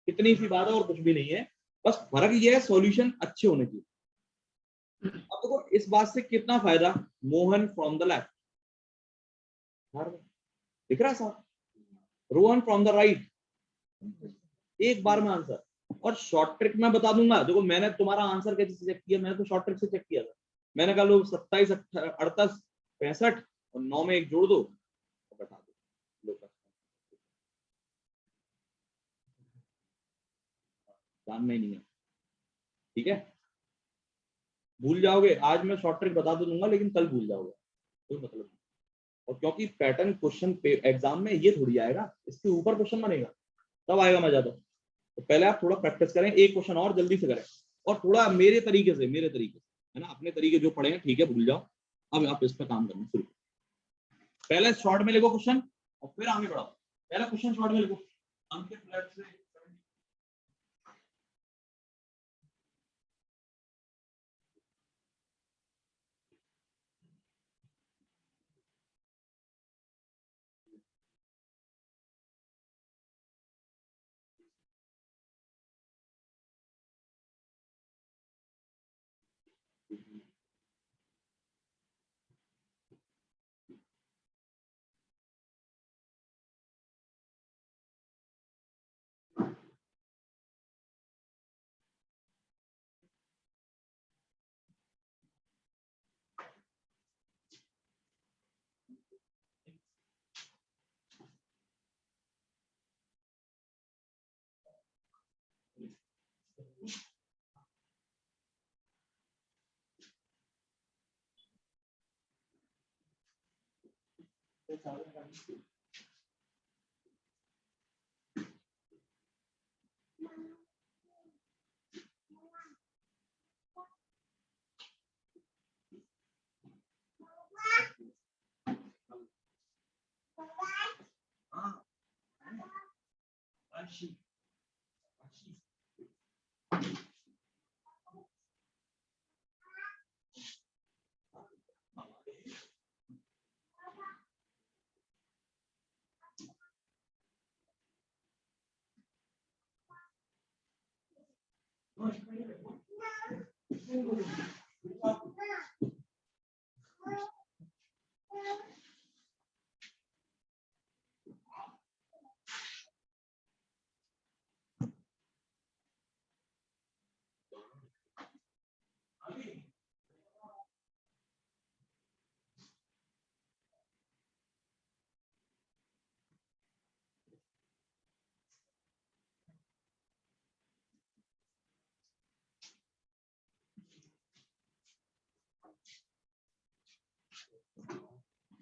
कितनी सी बात है और कुछ भी नहीं है, बस फर्क ये है सॉल्यूशन अच्छे होने की। अब देखो इस बात से कितना फायदा, मोहन फ्रॉम द लेफ्ट, दिख रहा है साहब, रोहन फ्रॉम द राइट, एक बार में आंसर। और शॉर्ट ट्रिक मैं बता दूंगा, देखो मैंने तुम्हारा आंसर कैसे चेक किया, मैंने तो शॉर्ट ट्रिक से चेक किया था। मैंने कहा लो 27, 38, 65 और 9 में एक जोड़ दो और बता दो, जानना ही नहीं है, ठीक है। भूल जाओगे, आज मैं शॉर्ट ट्रिक बता दूंगा लेकिन कल भूल जाओगे, कोई मतलब नहीं। और क्योंकि पैटर्न क्वेश्चन एग्जाम में ये थोड़ी आएगा, इसके ऊपर क्वेश्चन बनेगा, तब आएगा मजा। तो पहले आप थोड़ा प्रैक्टिस करें, एक क्वेश्चन और जल्दी से करें, और थोड़ा मेरे तरीके से है ना, अपने तरीके जो पढ़े हैं ठीक है, भूल जाओ। अब आप इस पर काम करना शुरू, पहले शॉर्ट में लिखो क्वेश्चन और फिर आगे बढ़ाओ। पहला क्वेश्चन शॉर्ट में लिखो, अंकित लेफ्ट से।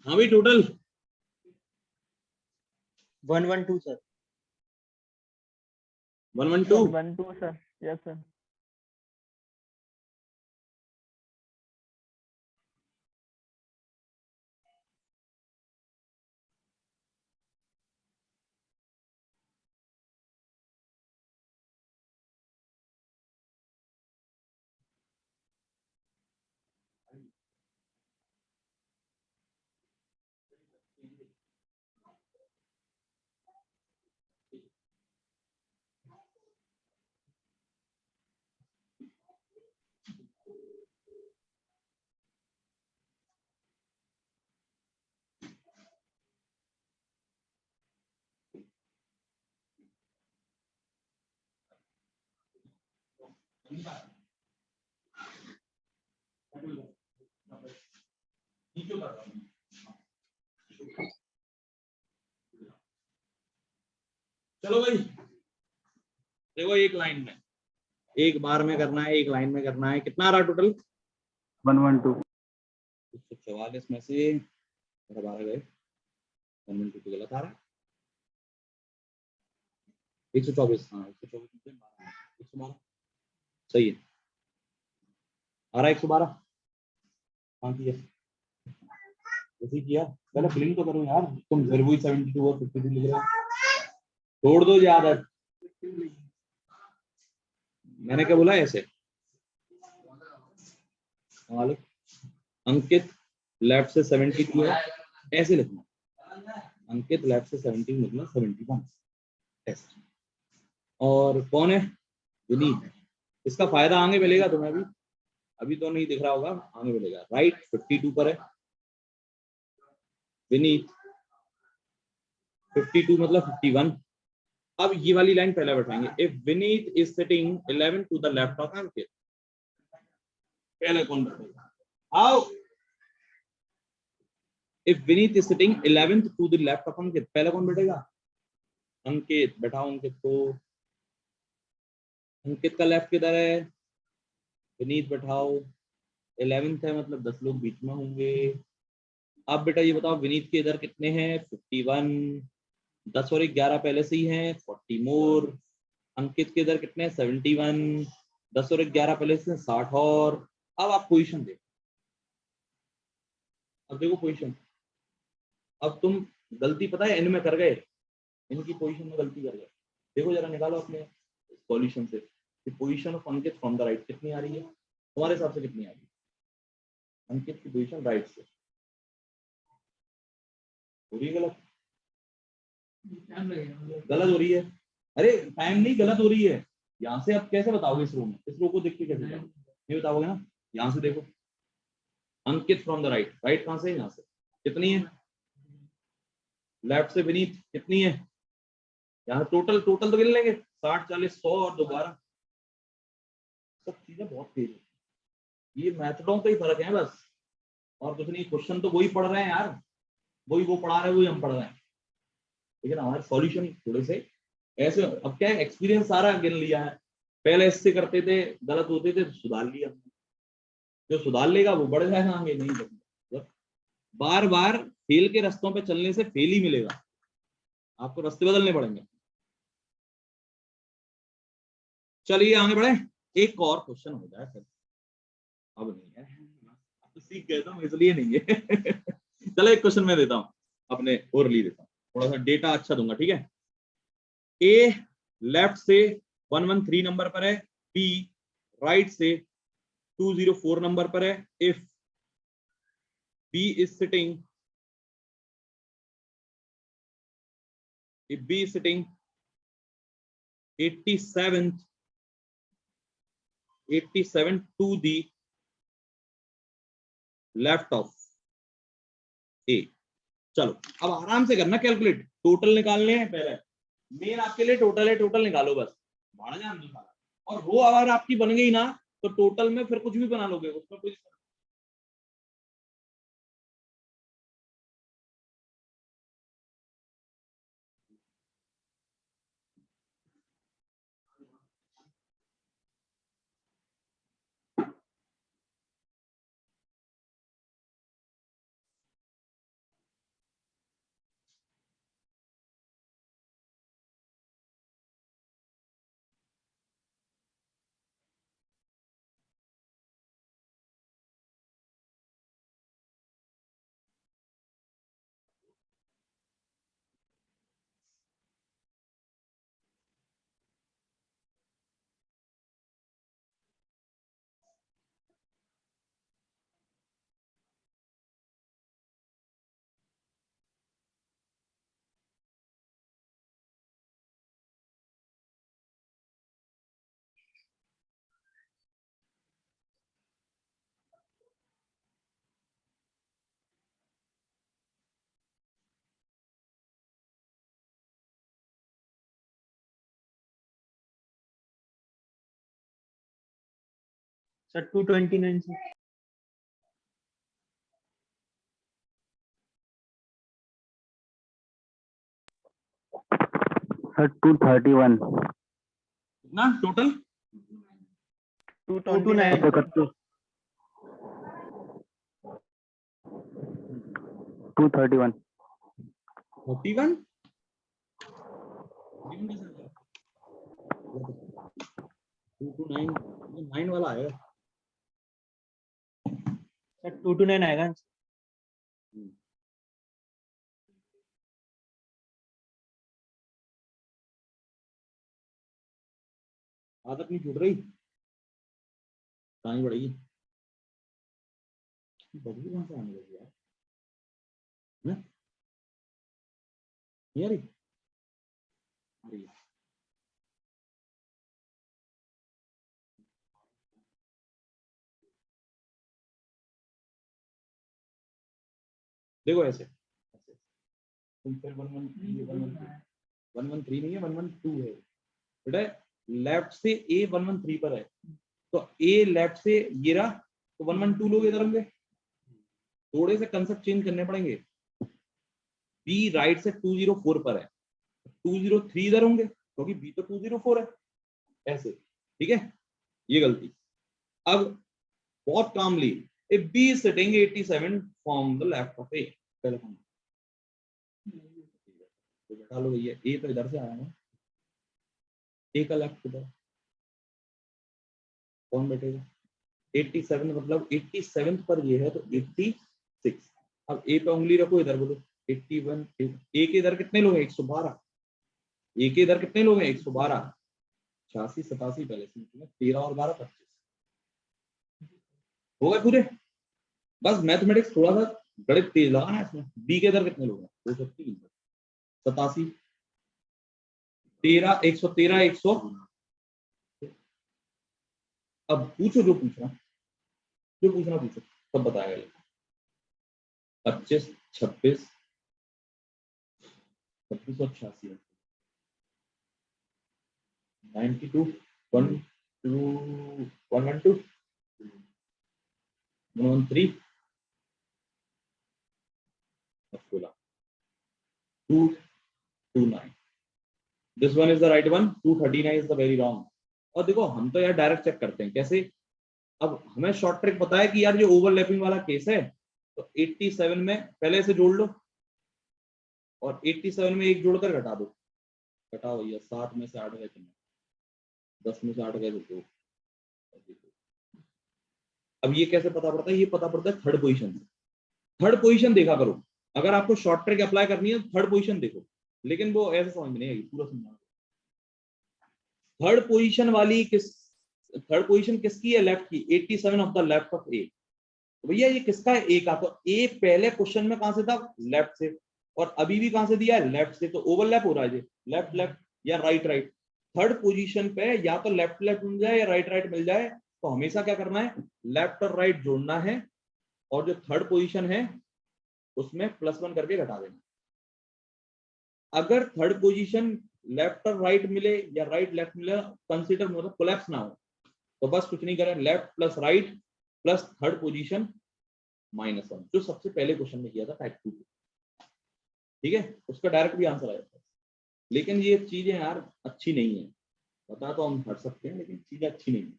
हाँ भाई, total 112 sir. 112 112 sir, yes sir. चलो भाई, देखो एक लाइन में, एक बार में करना है, एक लाइन में करना है। कितना आ रहा टोटल? 112 144 में से मेरा 12 गए 1 मिनट तो गलत आ रहा है 124 हाँ 124 112 सही है आ रहा है 112 हाँ किया उसी किया पहले फिलिंग तो करो यार तुम फिर वही 72 और 53 लिख रहे हो छोड़ दो ये आदत मैंने क्या बोला ऐसे मालिक अंकित लेफ्ट से 72 है ऐसे लिखना अंकित लेफ्ट से 70 निकला 71 ऐसे और कौन है विनीत इसका फायदा आगे मिलेगा तुम्हें अभी तो नहीं दिख रहा होगा आगे मिलेगा राइट 52 पर है विनीत 52 मतलब 51 अब ये वाली लाइन पहले बैठाएंगे if Vineet is sitting 11 to the left of Ankit पहले कौन बैठेगा how if Vineet is sitting 11th to the left of Ankit पहले कौन बैठेगा अंकित बैठाओ अंकित को अंकित का लेफ्ट किधर है विनीत बैठाओ 11th है मतलब 10 लोग बीच में होंगे अब बेटा ये बताओ विनीत के इधर कितने हैं 51 10 और 11 पहले से ही हैं 40 मोर अंकित के इधर कितने 71 10 और 11 पहले से 60 और अब आप पोजीशन देखो अब देखो पोजीशन अब तुम गलती पता है इनमें कर गए इनकी पोजीशन में गलती कर गए देखो जरा निकालो अपने सॉल्यूशन से कि position of Ankit from the right कितनी आ रही है तुम्हारे हिसाब से कितनी आ रही है अंकित की पोजीशन राइट से हो रही है गलत हो रही है अरे टाइम नहीं गलत हो रही है यहाँ से आप कैसे बताओगे इस रो में इस रो को देख के कैसे नहीं बताओगे ना यहाँ से देखो अंकित फ्रॉम द राइट राइट कहाँ से यहाँ से कितनी है लेफ्ट से विनीत कितनी है यहाँ टोटल टोटल तो गिन लेंगे 60 40 100 और 12 सब चीजें बहुत तेज है ये मैथडों का ही फर्क है बस और कुछ नहीं क्वेश्चन तो वही पढ़ रहे हैं यार वही वो पढ़ा रहे हैं वही हम पढ़ रहे हैं लेकिन हमारे सॉल्यूशन थोड़े से ऐसे अब क्या है एक्सपीरियंस सारा गिन लिया है पहले इससे करते थे गलत होते थे तो सुधार लिया जो सुधार लेगा वो बढ़ जाएगा आगे नहीं बढ़ेगा बार बार फेल के रास्तों पे चलने से फेल ही मिलेगा आपको रास्ते बदलने पड़ेंगे चलिए आगे बढ़े एक और क्वेश्चन हो जाए फिर अब नहीं है अब तो सीख गए तो इसलिए नहीं है चलो एक क्वेश्चन मैं देता हूं अपने ओरली देता हूं थोड़ा सा डेटा अच्छा दूंगा ठीक है ए लेफ्ट से 113 नंबर पर है बी राइट से 204 नंबर पर है if B is sitting if B is sitting 87 to the left of A चलो अब आराम से करना कैलकुलेट टोटल निकालने हैं पहले मेन आपके लिए टोटल है टोटल निकालो बस भाड़ा जान दो सारा और रो अगर आपकी बन गई ना तो टोटल में फिर कुछ भी बना लोगे उसमें कोई सर 229 से सर 231 ना टोटल 229 इकहत्तर 231 41 229 9 वाला आएगा। सर 229 आएगा। आदत नहीं छूट रही, कहाँ बढ़ेगी, बदबू कहाँ से आने लगी यार, है? नहीं आ रही? आ रही है। देखो ऐसे तुम फिर 113 नहीं है, 112 है बेटा। लेफ्ट से ए 113 पर है, तो ए लेफ्ट से ये रहा, तो 112 लोग इधर होंगे। थोड़े से कंसेप्ट चेंज करने पड़ेंगे। बी राइट से 204 पर है, 203 इधर होंगे क्योंकि बी तो 204 है, ऐसे, ठीक है, ये गलती। अब बहुत कामली, if B is sitting 87 from the left of A, पहले हम तो बैठा लो भैया, A तो इधर से आया ना, A का लेफ्ट किधर, कौन बैठेगा? 87 मतलब 87 पर ये है तो 86। अब A पे उंगली रखो, इधर बोलो 81। A के इधर कितने लोग हैं? 112। A के इधर कितने लोग हैं? 112। 86 87 पहले से 13 और 12 25 हो गए पूरे। बस मैथमेटिक्स थोड़ा सा गणित तेज लगाना है इसमें। बी के इधर कितने लोग हैं? 203 87 13 113 100। अब पूछो जो पूछना, जो पूछना पूछो, सब बताएगा। 25 26 26 और 86 92 1 2 112 113 229। This one is the right one, 239 is the very wrong. और देखो हम तो यार डायरेक्ट चेक करते हैं कैसे। अब हमें शॉर्ट ट्रिक पता है कि यार जो ओवरलैपिंग वाला केस है, तो 87 में पहले से जोड़ लो और 87 में एक जोड़कर घटा दो। घटाओ भैया, 7 में से 8 गए, 10 में से 8 गए तो 2। अब ये कैसे पता पड़ता है? ये पता पड़ता है थर्ड पोजीशन से। थर्ड पोजीशन देखा करो, अगर आपको शॉर्ट ट्रिक अप्लाई करनी है तो थर्ड पोजीशन देखो, लेकिन वो ऐसे समझ में नहीं आएगी, पूरा समझना। थर्ड पोजीशन वाली थर्ड पोजीशन किसकी है? लेफ्ट की। 87 ऑफ द लेफ्ट ऑफ ए। तो भैया ये किसका है? ए का। तो ए पहले क्वेश्चन में कहां से था? लेफ्ट से, और अभी भी कहां से दिया है? लेफ्ट से। तो ओवरलैप हो रहा है, लेफ्ट लेफ्ट या राइट राइट। थर्ड पोजीशन पे या तो लेफ्ट लेफ्ट मिल जाए या राइट राइट मिल जाए, तो हमेशा क्या करना है? लेफ्ट और राइट जोड़ना है, और जो थर्ड पोजीशन है उसमें +1 करके घटा देना। अगर थर्ड पोजीशन लेफ्ट और राइट मिले या राइट लेफ्ट मिले, कंसीडर मतलब कोलैप्स ना हो, तो बस कुछ नहीं करें, left plus right plus third position -1, जो सबसे पहले क्वेश्चन में किया था टाइप 2। ठीक है, उसका डायरेक्ट भी आंसर आ जाता है। लेकिन ये चीजें यार अच्छी नहीं है, बता तो हम हट सकते हैं, लेकिन चीजें अच्छी नहीं है,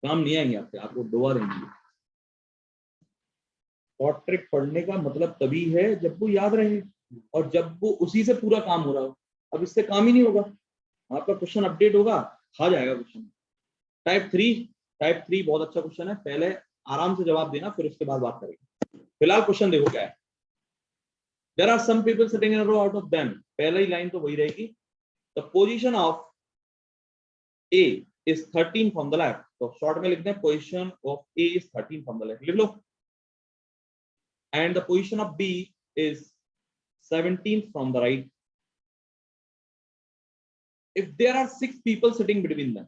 काम नहीं आएंगे आपसे, आपको दुआ देंगे। शॉर्ट ट्रिक पढ़ने का मतलब तभी है जब वो याद रहे और जब वो उसी से पूरा काम हो रहा हो। अब इससे काम ही नहीं होगा, आपका क्वेश्चन अपडेट होगा, खा जाएगा क्वेश्चन। टाइप 3 बहुत अच्छा क्वेश्चन है, पहले आराम से जवाब देना, फिर उसके बाद बात करेंगे। फिलहाल क्वेश्चन देखो क्या है। There are some people sitting in a row, out of them, पहला ही लाइन तो वही रहेगी। The position of A is 13 from the left, तो शॉर्ट में लिखते हैं position of A is 13 from the left, लिख लो। And the position of B is 17 from the right. If there are 6 people sitting between them,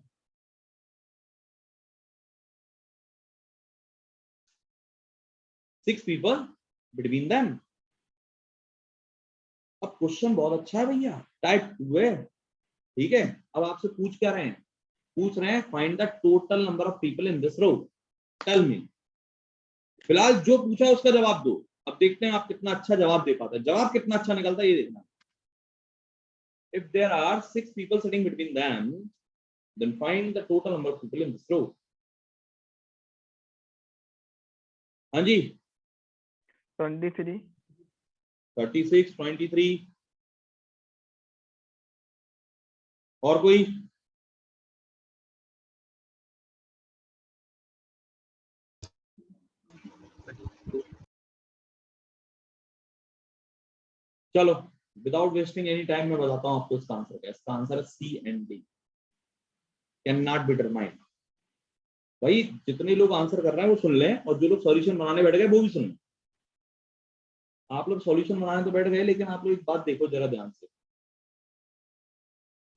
अब question बहुत अच्छा है भैया, टाइप 2 है, ठीक है। अब आपसे पूछ क्या रहे हैं? पूछ रहे हैं find the total number of people in this row, tell me. फिलहाल जो पूछा है उसका जवाब दो, अब देखते हैं आप कितना अच्छा जवाब दे पाते हैं। जवाब कितना अच्छा निकलता है ये देखना। If there are 6 people sitting between them, then find the total number of people in this row. हाँ जी, 23. 36, 23 और कोई? चलो विदाउट वेस्टिंग एनी टाइम मैं बताता हूं आपको इसका आंसर क्या है। इसका आंसर है C and D, can not be determined. भाई जितने लोग आंसर कर रहे हैं वो सुन लें, और जो लोग सॉल्यूशन बनाने बैठ गए वो भी सुन लें। आप लोग सॉल्यूशन बनाने तो बैठ गए, लेकिन आप लोग एक बात देखो जरा ध्यान से।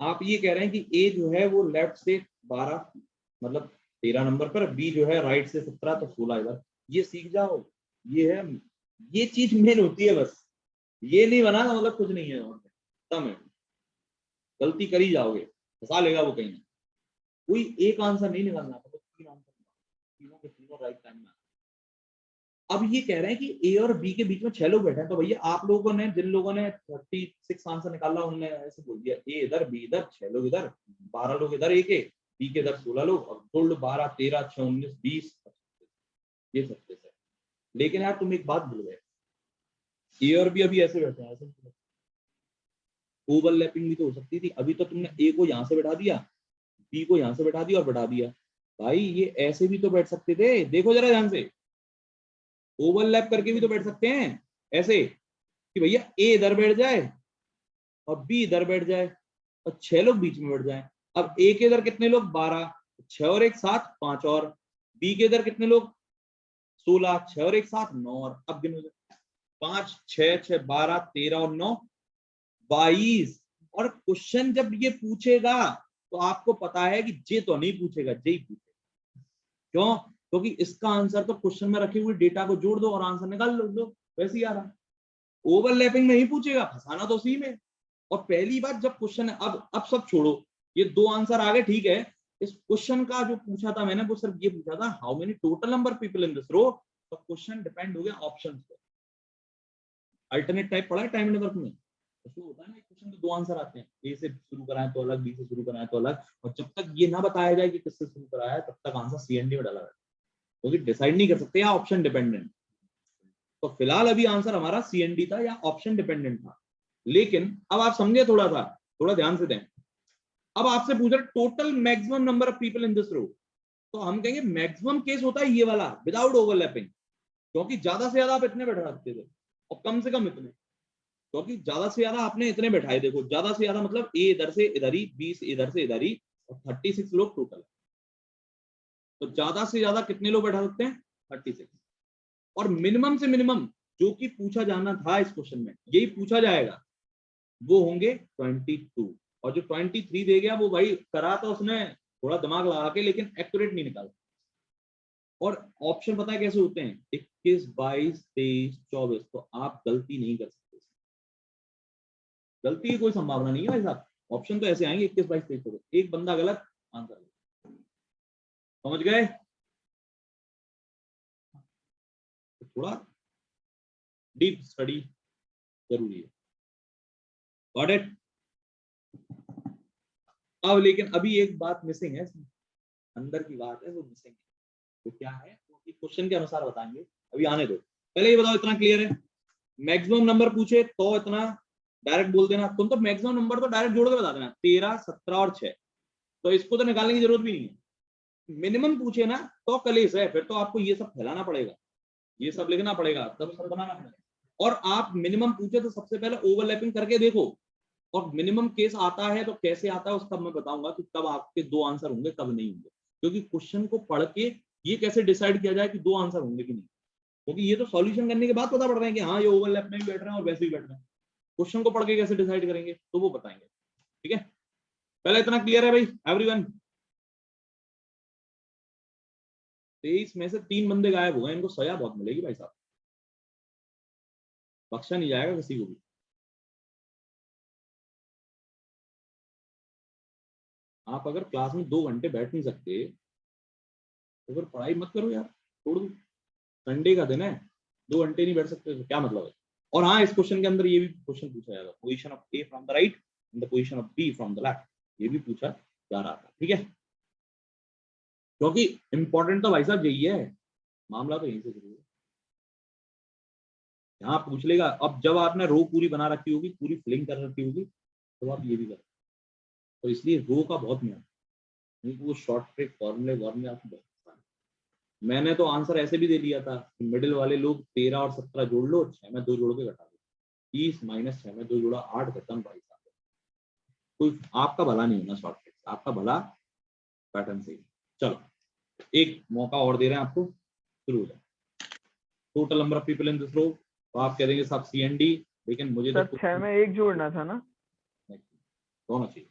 आप ये कह रहे हैं कि ए जो है वो लेफ्ट से 12 मतलब 13 नंबर पर, बी जो है राइट से 17 तो 16 इधर। ये सीख जाओ, ये है, ये चीज मेन होती है बस। ये नहीं बना मतलब कुछ नहीं है, और खत्म है। गलती कर ही जाओगे, फंसा लेगा वो कहीं। कोई एक आंसर नहीं निकालना, तो तीन आंसर, तीनों के तीनों राइट टाइम में। अब ये कह रहे हैं कि ए और बी के बीच में 6 लोग बैठे हैं, तो भैया आप लोगों ने, जिन लोगों ने 36 आंसर निकाला, उनने ऐसे बोल दिया ए इधर, बी इधर, 6 लोग इधर, 12 लोग इधर, ए के बी के इधर 16 लोग, और 2 लोग 12, 13, 6, 19, 20, ये सब है। लेकिन यार तुम एक बात भूल गए, ए और बी अभी ऐसे बैठे हैं, ऐसे ओवरलैपिंग भी तो हो सकती थी। अभी तो तुमने ए को यहाँ से बैठा दिया, बी को यहाँ से बैठा दिया और बैठा दिया। भाई ये ऐसे भी तो बैठ सकते थे, देखो जरा ध्यान से। ओवरलैप करके भी तो बैठ सकते हैं ऐसे कि भैया ए इधर बैठ जाए और बी इधर बैठ जाए और 6 लोग बीच में बैठ जाए। अब ए के इधर कितने लोग? 12, 6 और 1 7, 5 और। बी के इधर कितने लोग? 16, 6 और 1 7, 9 और। अब गिनो 5 6 6 12 13 और 9 22। और क्वेश्चन जब ये पूछेगा तो आपको पता है कि जे तो नहीं पूछेगा, जे ही पूछेगा। क्यों? क्योंकि इसका आंसर तो क्वेश्चन में रखे हुए डेटा को जोड़ दो और आंसर निकाल लो, वैसे ही आ रहा। ओवरलैपिंग में ही पूछेगा, फंसाना तो उसी में। और पहली बात जब क्वेश्चन है, अब सब छोड़ो, ये 2 आंसर आ गए, ठीक है। इस क्वेश्चन का जो पूछा था मैंने, वो सिर्फ ये पूछा था how many total number people in this row. तो क्वेश्चन डिपेंड हो गया ऑप्शन पे। अल्टरनेट टाइप पढ़ा है टाइम नेटवर्क में, उसमें होता है ना, क्वेश्चन के 2 आंसर आते हैं, ए से शुरू कराएं तो अलग, बी से शुरू कराएं तो अलग। और जब तक ये ना बताया जाए कि किससे शुरू कराया है, तब तक आंसर सी एंड डी में डाला है, क्योंकि डिसाइड नहीं कर सकते या ऑप्शन डिपेंडेंट। तो फिलहाल अभी आंसर हमारा सी एंड डी था या ऑप्शन डिपेंडेंट था। लेकिन अब आप समझे, थोड़ा ध्यान से दें। अब आपसे पूछ रहे total maximum number of people in this row, तो हम कहेंगे मैक्सिमम केस होता है ये वाला विदाउट ओवरलैपिंग, क्योंकि ज्यादा से ज्यादा आप इतने बैठा सकते थे और कम से कम इतने, क्योंकि ज्यादा से ज्यादा आपने इतने बैठाए। देखो ज्यादा से ज्यादा मतलब ए इधर से इधर ही, 20 इधर से इधर ही, और 36 लोग टोटल। तो ज्यादा से ज्यादा कितने लोग बैठा सकते हैं? 36। और मिनिमम से मिनिमम जो कि पूछा जाना था इस क्वेश्चन में, यही पूछा जाएगा, वो होंगे 22। और जो 23 दे गया वो भाई करा तो उसने थोड़ा दिमाग लगा के, लेकिन एक्यूरेट नहीं निकाला। और ऑप्शन पता है कैसे होते हैं? 21, 22, 23, 24। तो आप गलती नहीं कर सकते, गलती की कोई संभावना नहीं है भाई साहब। ऑप्शन तो ऐसे आएंगे 21, 22, 23, 24। एक बंदा गलत आंसर, समझ गए? तो थोड़ा डीप स्टडी जरूरी है। Got it? अब लेकिन अभी एक बात मिसिंग है इसमें, अंदर की बात है वो मिसिंग है। तो क्या है, क्योंकि क्वेश्चन के अनुसार बताएंगे, अभी आने दो। पहले ये बताओ, इतना क्लियर है? मैक्सिमम नंबर पूछे तो इतना डायरेक्ट बोल देना। तुम तो मैक्सिमम नंबर तो डायरेक्ट जोड़ के बता देना, 13, 17 और 6। तो इसको तो निकालने की जरूरत भी नहीं है। मिनिमम पूछे ना तो कलेश है, फिर तो आपको ये सब फैलाना पड़ेगा, ये सब लिखना पड़ेगा, तब सब बनाना पड़ेगा। और आप मिनिमम पूछे तो सबसे पहले ओवरलैपिंग करके देखो। और मिनिमम केस आता है तो कैसे आता है उसका मैं बताऊंगा कि कब आपके 2 आंसर होंगे, कब नहीं होंगे। क्योंकि क्वेश्चन को पढ़ के ये कैसे डिसाइड किया जाए कि 2 आंसर होंगे कि नहीं, क्योंकि ये तो सॉल्यूशन करने के बाद पता पड़ रहा है कि हाँ ये ओवरलैप में भी बैठ रहे हैं और वैसे भी बैठ रहे हैं। क्वेश्चन को पढ़ के कैसे डिसाइड करेंगे, तो वो बताएंगे। ठीक है, पहले इतना क्लियर है भाई एवरीवन? 23 में से 3 बंदे गायब हो गए, इनको सजा बहुत मिलेगी भाई साहब, बख्शा नहीं जाएगा किसी को भी। आप अगर क्लास में 2 घंटे बैठ नहीं सकते तो फिर पढ़ाई मत करो यार, छोड़ दो। संडे का दिन है, 2 घंटे नहीं बैठ सकते तो क्या मतलब है? और हाँ, इस क्वेश्चन के अंदर ये भी क्वेश्चन पूछा जाएगा, position of A from the right and the position of B from the left, ये भी पूछा जा रहा था। ठीक है, क्योंकि इंपॉर्टेंट तो भाई साहब यही है, मामला तो यहीं से शुरू है। यहाँ पूछ लेगा। अब जब आपने रो पूरी बना रखी होगी, पूरी फिलिंग कर रखी होगी, तो आप ये भी करें। तो इसलिए रो का बहुत महत्व, नहीं वो शॉर्ट ट्रिक फॉर्मूले आपको बहुत आसान है। मैंने तो आंसर ऐसे भी दे दिया था कि मिडिल वाले लोग 13 और 17 जोड़ लो, 6 में 2 जोड़ के घटा दो, 30 माइनस 6 में 2 जोड़ा 8, खत्म भाई साहब। कोई आपका भला नहीं होना शॉर्ट ट्रिक, आपका भला पैटर्न से। चलो एक मौका और दे रहे हैं आपको, शुरू हो जाए। Total number of people in this row, तो आप कह देंगे सब CND, लेकिन मुझे सर तो 6 में 1 जोड़ना था ना। दोनों चाहिए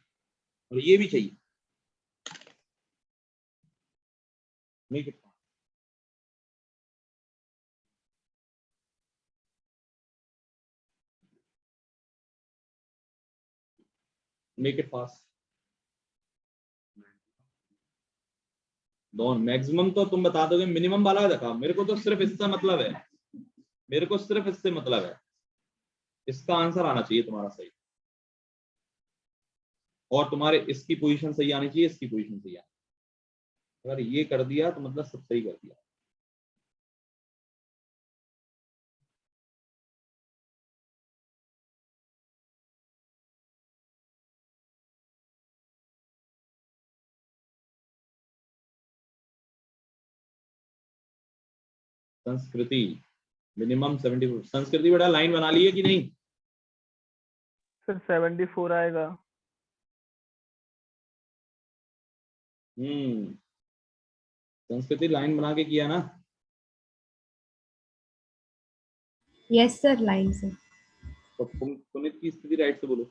और ये भी चाहिए। नहीं कितना मेक इट फास्ट। दोनों मैक्सिमम तो तुम बता दोगे, मिनिमम वाला देखा। मेरे को तो सिर्फ इससे मतलब है, मेरे को सिर्फ इससे मतलब है, इसका आंसर आना चाहिए तुम्हारा सही, और तुम्हारे इसकी पोजीशन सही आनी चाहिए, इसकी पोजीशन सही आनी। अगर ये कर दिया तो मतलब सब सही कर दिया। संस्कृति मिनिमम 74। संस्कृति बेटा लाइन बना ली है कि नहीं? सर 74 आएगा। संस्कृति लाइन बना के किया ना? यस सर, लाइन से। तो पुनीत की स्थिति राइट से बोलो।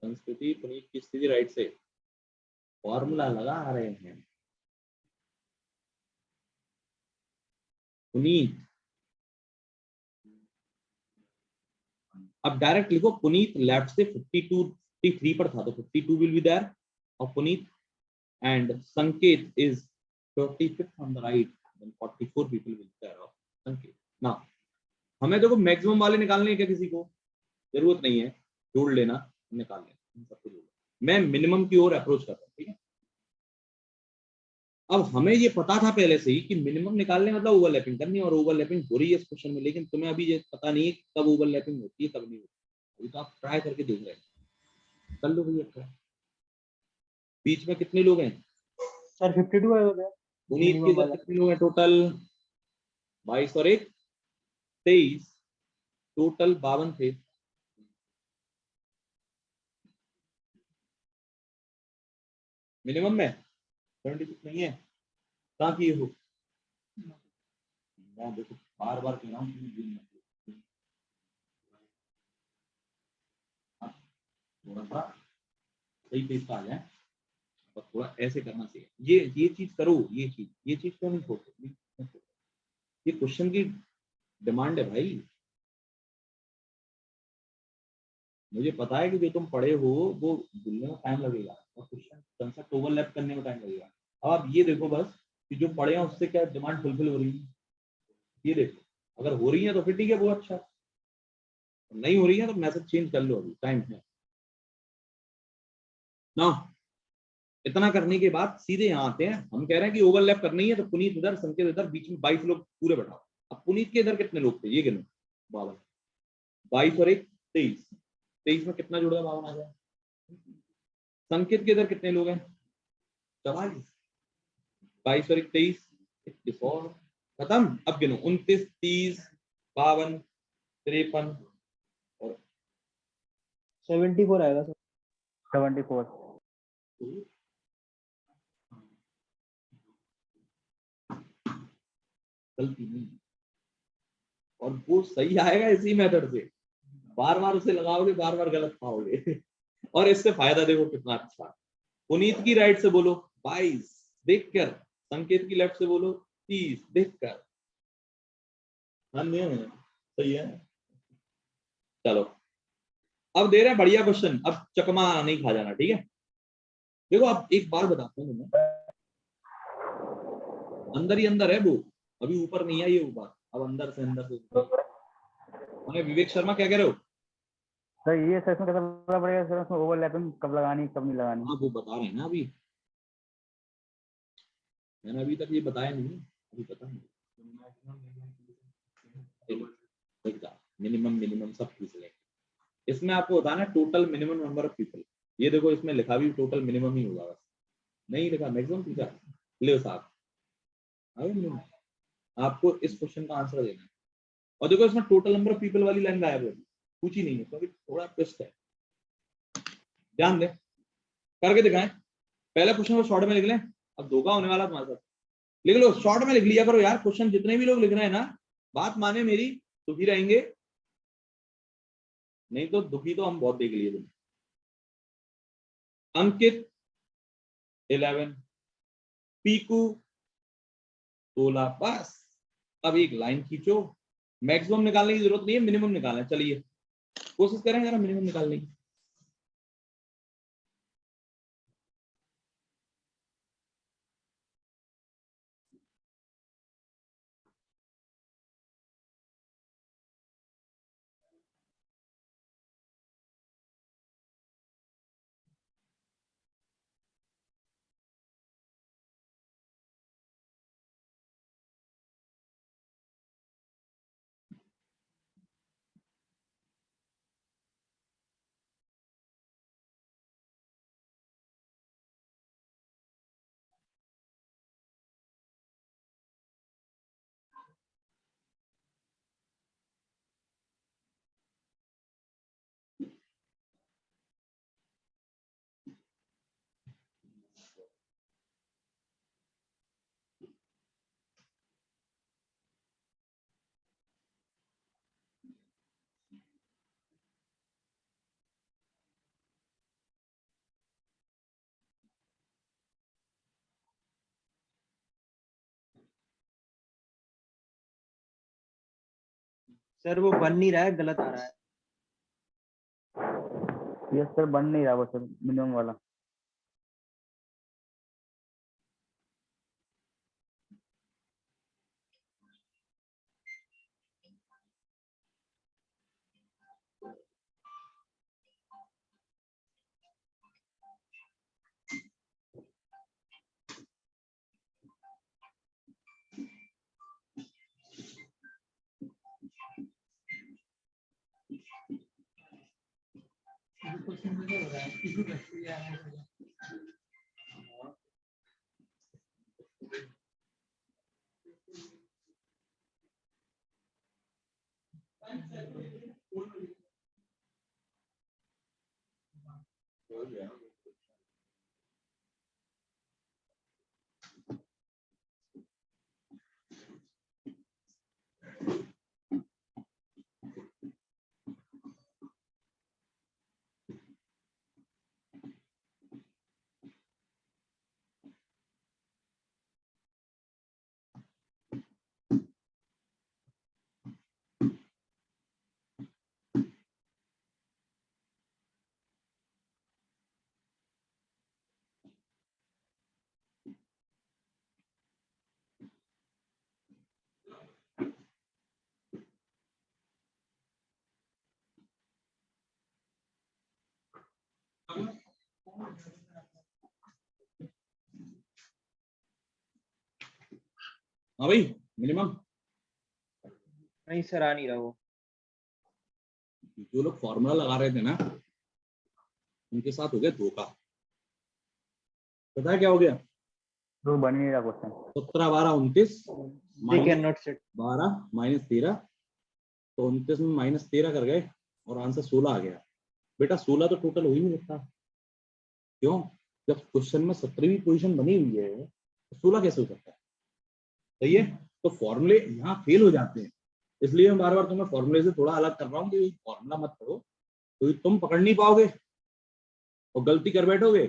संस्कृति पुनीत की स्थिति राइट से, फॉर्मूला लगा रहे हैं पुनीत। अब डायरेक्ट लिखो पुनीत लेफ्ट से 52 53 पर था, तो 52 विल बी देयर और पुनीत, एंड संकेत is 35th on the right, then 44 people will be there of संकेत। ना हमें देखो मैक्सिमम वाले निकालने हैं क्या? किसी को जरूरत नहीं है, जोड़ लेना, निकाल लेना, सबको जोड़। मैं मिनिमम की ओर अप्रोच कर रहा हूँ, ठीक है। अब हमें ये पता था पहले से ही कि मिनिमम निकालने मतलब ओवरलैपिंग करनी है, और ओवरलैपिंग हो रही है इस क्वेश्चन में, लेकिन तुम्हें अभी ये पता नहीं है कब ओवरलैपिंग होती है कब नहीं होती। अभी तो आप ट्राई करके देख रहे हैं, कर लो भैया ट्राई। बीच में कितने लोग हैं सर 52 है उधर। पुनीत के इधर कितने लोग हैं टोटल? 22 और 1 23, टोटल 52 थे। मिनिमम में 76 नहीं है, कहाँ की हो? मैं देखो बार बार कह रहा हूँ थोड़ा सा सही पेज पे आ जाए, और थोड़ा ऐसे करना चाहिए। ये चीज करो, ये चीज क्यों नहीं छोड़ते? ये क्वेश्चन की डिमांड है भाई। मुझे पता है कि जो तुम पढ़े हो वो भूलने में टाइम लगेगा, और क्वेश्चन कंसेप्ट ओवरलैप करने में टाइम लगेगा। अब आप ये देखो बस कि जो पढ़े हैं उससे क्या डिमांड फुलफिल हो रही है, ये देखो। अगर हो रही है तो फिर ठीक है, वो अच्छा। नहीं हो रही है तो मैसेज चेंज कर लो, अभी टाइम है ना। इतना करने के बाद सीधे यहाँ आते हैं। हम कह रहे हैं कि ओवरलैप करनी है, तो पुनीत इधर, संकेत इधर, बीच में 22 लोग पूरे बैठाओ। अब पुनीत के इधर कितने लोग थे ये गिनो, 52। 22 और 1 23, 23 में कितना जुड़ गया? 52 आ गया। संकेत के इधर कितने लोग हैं? 44। 22 और 1 23, 21 और खत्म। अब गिनो 29 30 52 53 और 74 आएगा सर। 74। गलती नहीं, और वो सही आएगा इसी मेथड से। बार बार उसे लगाओगे, बार बार गलत पाओगे। और इससे फायदा देखो कितना अच्छा। पुनीत की राइट से बोलो 22 देखकर, संकेत की लेफ्ट से बोलो 30 देखकर। सही है। चलो अब दे रहे हैं बढ़िया क्वेश्चन, अब चकमा नहीं खा जाना, ठीक है। देखो अब एक बार बताता हूँ तुम्हें, अंदर ही अंदर है वो, अभी ऊपर नहीं है ये बात। अब अंदर से विवेक शर्मा क्या कह रहे हो? सर ये सेशन कैसे पता पड़ेगा सर, उसमें ओवरलैपिंग कब लगानी कब नहीं लगानी? हाँ वो बता रहे हैं ना अभी, मैंने अभी तक ये बताया नहीं, अभी पता नहीं। मिनिमम मिनिमम सब पूछ लेंगे। इसमें आपको बताना total minimum number of people. ये देखो इसमें लिखा भी टोटल मिनिमम ही होगा, बस नहीं लिखा मैक्सिमम पूछा। ले साहब आपको इस क्वेश्चन का आंसर देना है। और देखो इसमें टोटल नंबर ऑफ पीपल वाली लाइन गायब है, पूछी नहीं है, तो अभी थोड़ा ट्विस्ट है, ध्यान दें। करके दिखाएं, पहले क्वेश्चन को शॉर्ट में लिख लें, अब धोखा होने वाला तुम्हारे साथ। लिख लो, शॉर्ट में लिख लिया करो यार, क्वेश्चन जितने भी लोग लिख रहे हैं ना, बात माने मेरी, दुखी रहेंगे, नहीं तो दुखी तो हम बहुत देख लिए तुम। अंकित 11, पीकू 16, बस। अब एक लाइन खींचो, मैक्सिमम निकालने की जरूरत नहीं है, मिनिमम निकालना है। चलिए कोशिश करें जरा मिनिमम निकालने की। सर वो बन नहीं रहा है, गलत आ रहा है। यस सर, बन नहीं रहा वो सर मिनिमम वाला। हाँ भाई मिनिमम। नहीं सर, आ नहीं रहा वो। जो लोग फॉर्मूला लगा रहे थे ना, उनके साथ हो गया धोखा। पता है क्या हो गया? तो बन नहीं रहा question. 17 12 29 they can not set. 12 -13, तो 29 में -13 कर गए और आंसर 16 आ गया। बेटा 16 तो टोटल हो ही नहीं सकता। क्यों? जब क्वेश्चन में 17वीं पोजीशन बनी हुई है तो 16 कैसे हो सकता है? सही है, तो फॉर्मूले यहाँ फेल हो जाते हैं, इसलिए मैं बार बार तुम्हें फॉर्मूले से थोड़ा अलग कर रहा हूँ कि फॉर्मूला मत पढ़ो, क्योंकि तुम पकड़ नहीं पाओगे और गलती कर बैठोगे,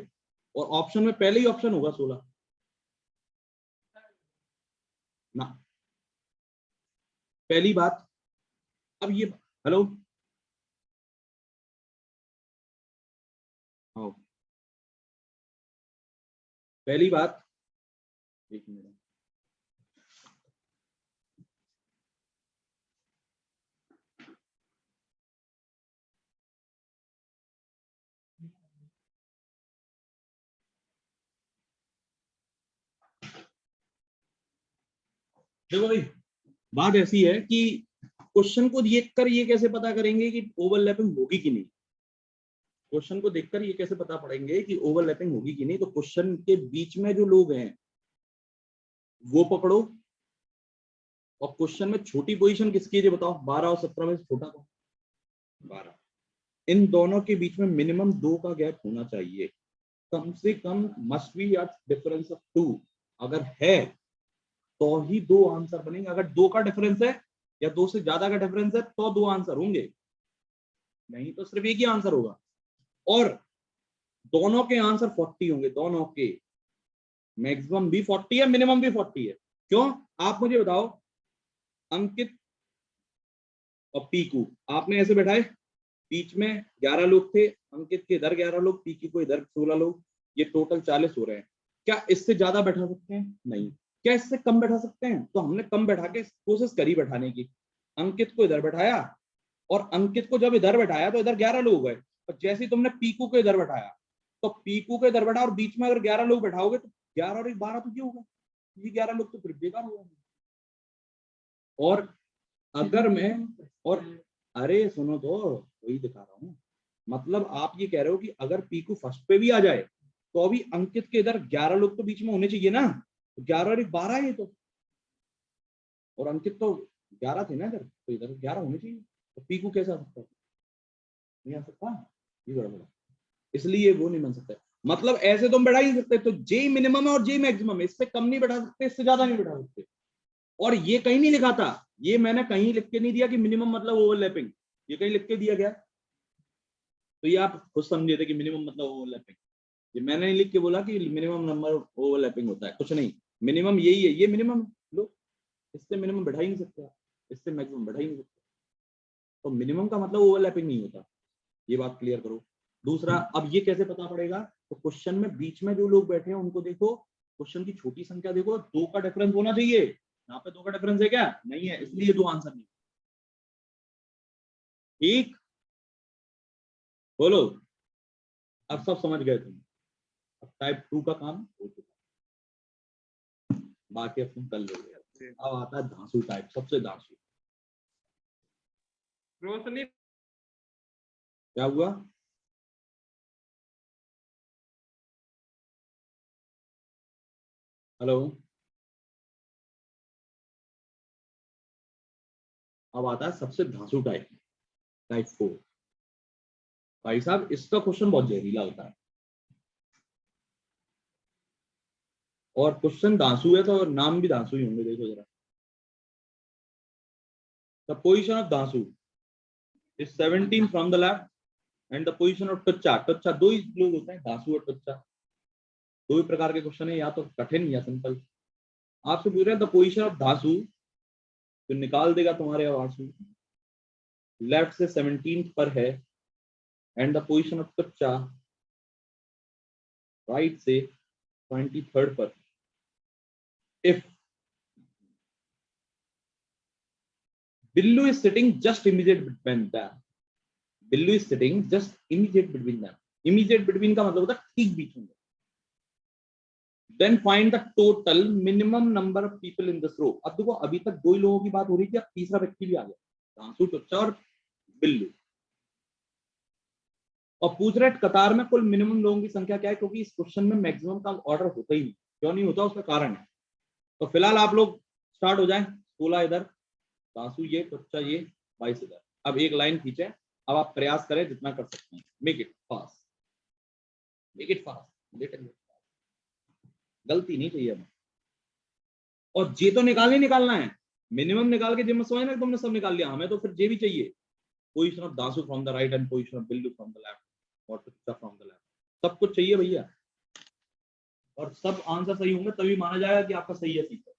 और ऑप्शन में पहले ही ऑप्शन होगा 16 ना। पहली बात, अब ये हेलो हाँ, पहली बात, एक मिनट, देखो भाई, बात ऐसी है कि क्वेश्चन को देखकर ये कैसे पता करेंगे कि ओवरलैपिंग होगी कि नहीं। क्वेश्चन को देखकर ये कैसे पता पड़ेंगे कि ओवरलैपिंग होगी कि नहीं, तो क्वेश्चन के बीच में जो लोग हैं वो पकड़ो, और क्वेश्चन में छोटी पोजीशन किसकी है ये बताओ, 12 और 17 में से छोटा कौन? 12। इन दोनों के बीच में मिनिमम 2 का गैप होना चाहिए, कम से कम must be a difference of 2। अगर है तो ही 2 आंसर बनेंगे। अगर 2 का डिफरेंस है या 2 से ज्यादा का डिफरेंस है तो 2 आंसर होंगे, नहीं तो सिर्फ एक ही आंसर होगा। और दोनों के आंसर 40 होंगे, दोनों के। मैक्सिमम भी 40 है, मिनिमम भी 40 है। क्यों? आप मुझे बताओ, अंकित और पीकू आपने ऐसे बैठाए, बीच में 11 लोग थे, अंकित के इधर 11 लोग, पीकू को इधर 16 लोग, ये टोटल 40 हो रहे हैं। क्या इससे ज्यादा बैठा सकते हैं? नहीं। क्या इससे कम बैठा सकते हैं? तो हमने कम बैठा के कोशिश करी बैठाने की। अंकित को इधर बैठाया, और अंकित को जब इधर बैठाया तो इधर 11 लोग गए, और जैसे ही तुमने पीकू को इधर बैठाया तो पीकू को इधर बैठा, और बीच में अगर 11 लोग बैठाओगे तो 11 और 12 तो क्या होगा, ये 11 लोग तो फिर बेकार हो जाएंगे। और अगर मैं, और अरे सुनो तो, वही दिखा रहा हूं। मतलब आप ये कह रहे हो कि अगर पीकू फर्स्ट पे भी आ जाए तो अभी अंकित के इधर 11 लोग तो बीच में होने चाहिए ना, तो 11 और 12 है ये तो, और अंकित तो 11 थे ना इधर, तो इधर 11 होने चाहिए। तो पीकू कैसे आ सकता है? नहीं आ सकता, ये गड़बड़ है। इसलिए वो नहीं बन सकता। मतलब ऐसे तुम बैठा ही नहीं सकते, तो जे मिनिमम है और जे मैक्सिमम है, इससे कम नहीं बैठा सकते, इससे ज्यादा नहीं बैठा सकते। और ये कहीं नहीं लिखा था, ये मैंने कहीं लिख के नहीं दिया कि मिनिमम मतलब ओवरलैपिंग, ये कहीं लिख के दिया गया? तो ये आप खुद समझे थे कि मिनिमम मतलब ओवरलैपिंग। ये मैंने नहीं लिख के बोला कि मिनिमम नंबर ओवरलैपिंग होता है, कुछ नहीं। मिनिमम यही है, ये मिनिमम है लो, इससे मिनिमम बढ़ा ही नहीं सकते आप, इससे मैक्सिमम बढ़ा ही नहीं सकते। तो मिनिमम का मतलब ओवरलैपिंग नहीं होता, ये बात क्लियर करो। दूसरा, अब ये कैसे पता पड़ेगा? तो क्वेश्चन में बीच में जो लोग बैठे हैं उनको देखो, क्वेश्चन की छोटी संख्या देखो, 2 का डिफरेंस होना चाहिए। यहाँ पे 2 का डिफरेंस है क्या? नहीं है, इसलिए 2 आंसर नहीं। ठीक, बोलो। अब सब समझ गए तुम। अब टाइप 2 का काम हो चुका, बाकी अब तुम कर लोगे। अब आता है धांसू टाइप, सबसे धांसू। रोशनी क्या हुआ? हेलो, अब आता है सबसे धांसू टाइप, टाइप 4। भाई साहब, इसका क्वेश्चन बहुत जहरीला होता है, और क्वेश्चन धांसू है तो नाम भी धांसू ही होंगे। देखो जरा, the position of Dhansu is 17 from the left, and the position of Tuchcha. Tuchcha 2 ही लोग होते हैं, धांसू और टुच्चा। 2 ही प्रकार के क्वेश्चन है, या तो कठिन या सिंपल। आपसे पूछ रहे हैं द पोजीशन ऑफ धांसू, तो निकाल देगा तुम्हारे आंसू। लेफ्ट से 17 पर है, and the position of Tuchcha right से 23rd पर। If Billu is sitting just immediate between them, Billu is sitting just immediate between them. Immediate between का मतलब होता है ठीक बीच में। Then find the total minimum number of people in this row. अब देखो, अभी तक 2 ही लोगों की बात हो रही थी, अब तीसरा व्यक्ति भी आ गया, धांसू, टुच्चा और बिल्लू। और पूछ रहे कतार में कुल मिनिमम लोगों की संख्या क्या है, क्योंकि इस क्वेश्चन में मैक्सिमम का ऑर्डर होता ही नहीं। क्यों नहीं होता, उसका कारण है। तो फिलहाल आप लोग स्टार्ट हो जाए। 16 इधर, धांसू ये, टुच्चा ये, 22 इधर। अब एक लाइन खींचे, अब आप प्रयास करें जितना कर सकते हैं। Make it fast, make it fast, little गलती नहीं चाहिए हमें। और जे तो निकालना है, मिनिमम निकाल के जे मत समझना तुमने सब निकाल लिया, हमें तो फिर जे भी चाहिए। Position of Dasu from the right and position of Billu from the left और टुच्चा फ्रॉम द लेफ्ट, सब कुछ चाहिए भैया। और सब आंसर सही होंगे तभी माना जाएगा कि आपका सही है सीखा।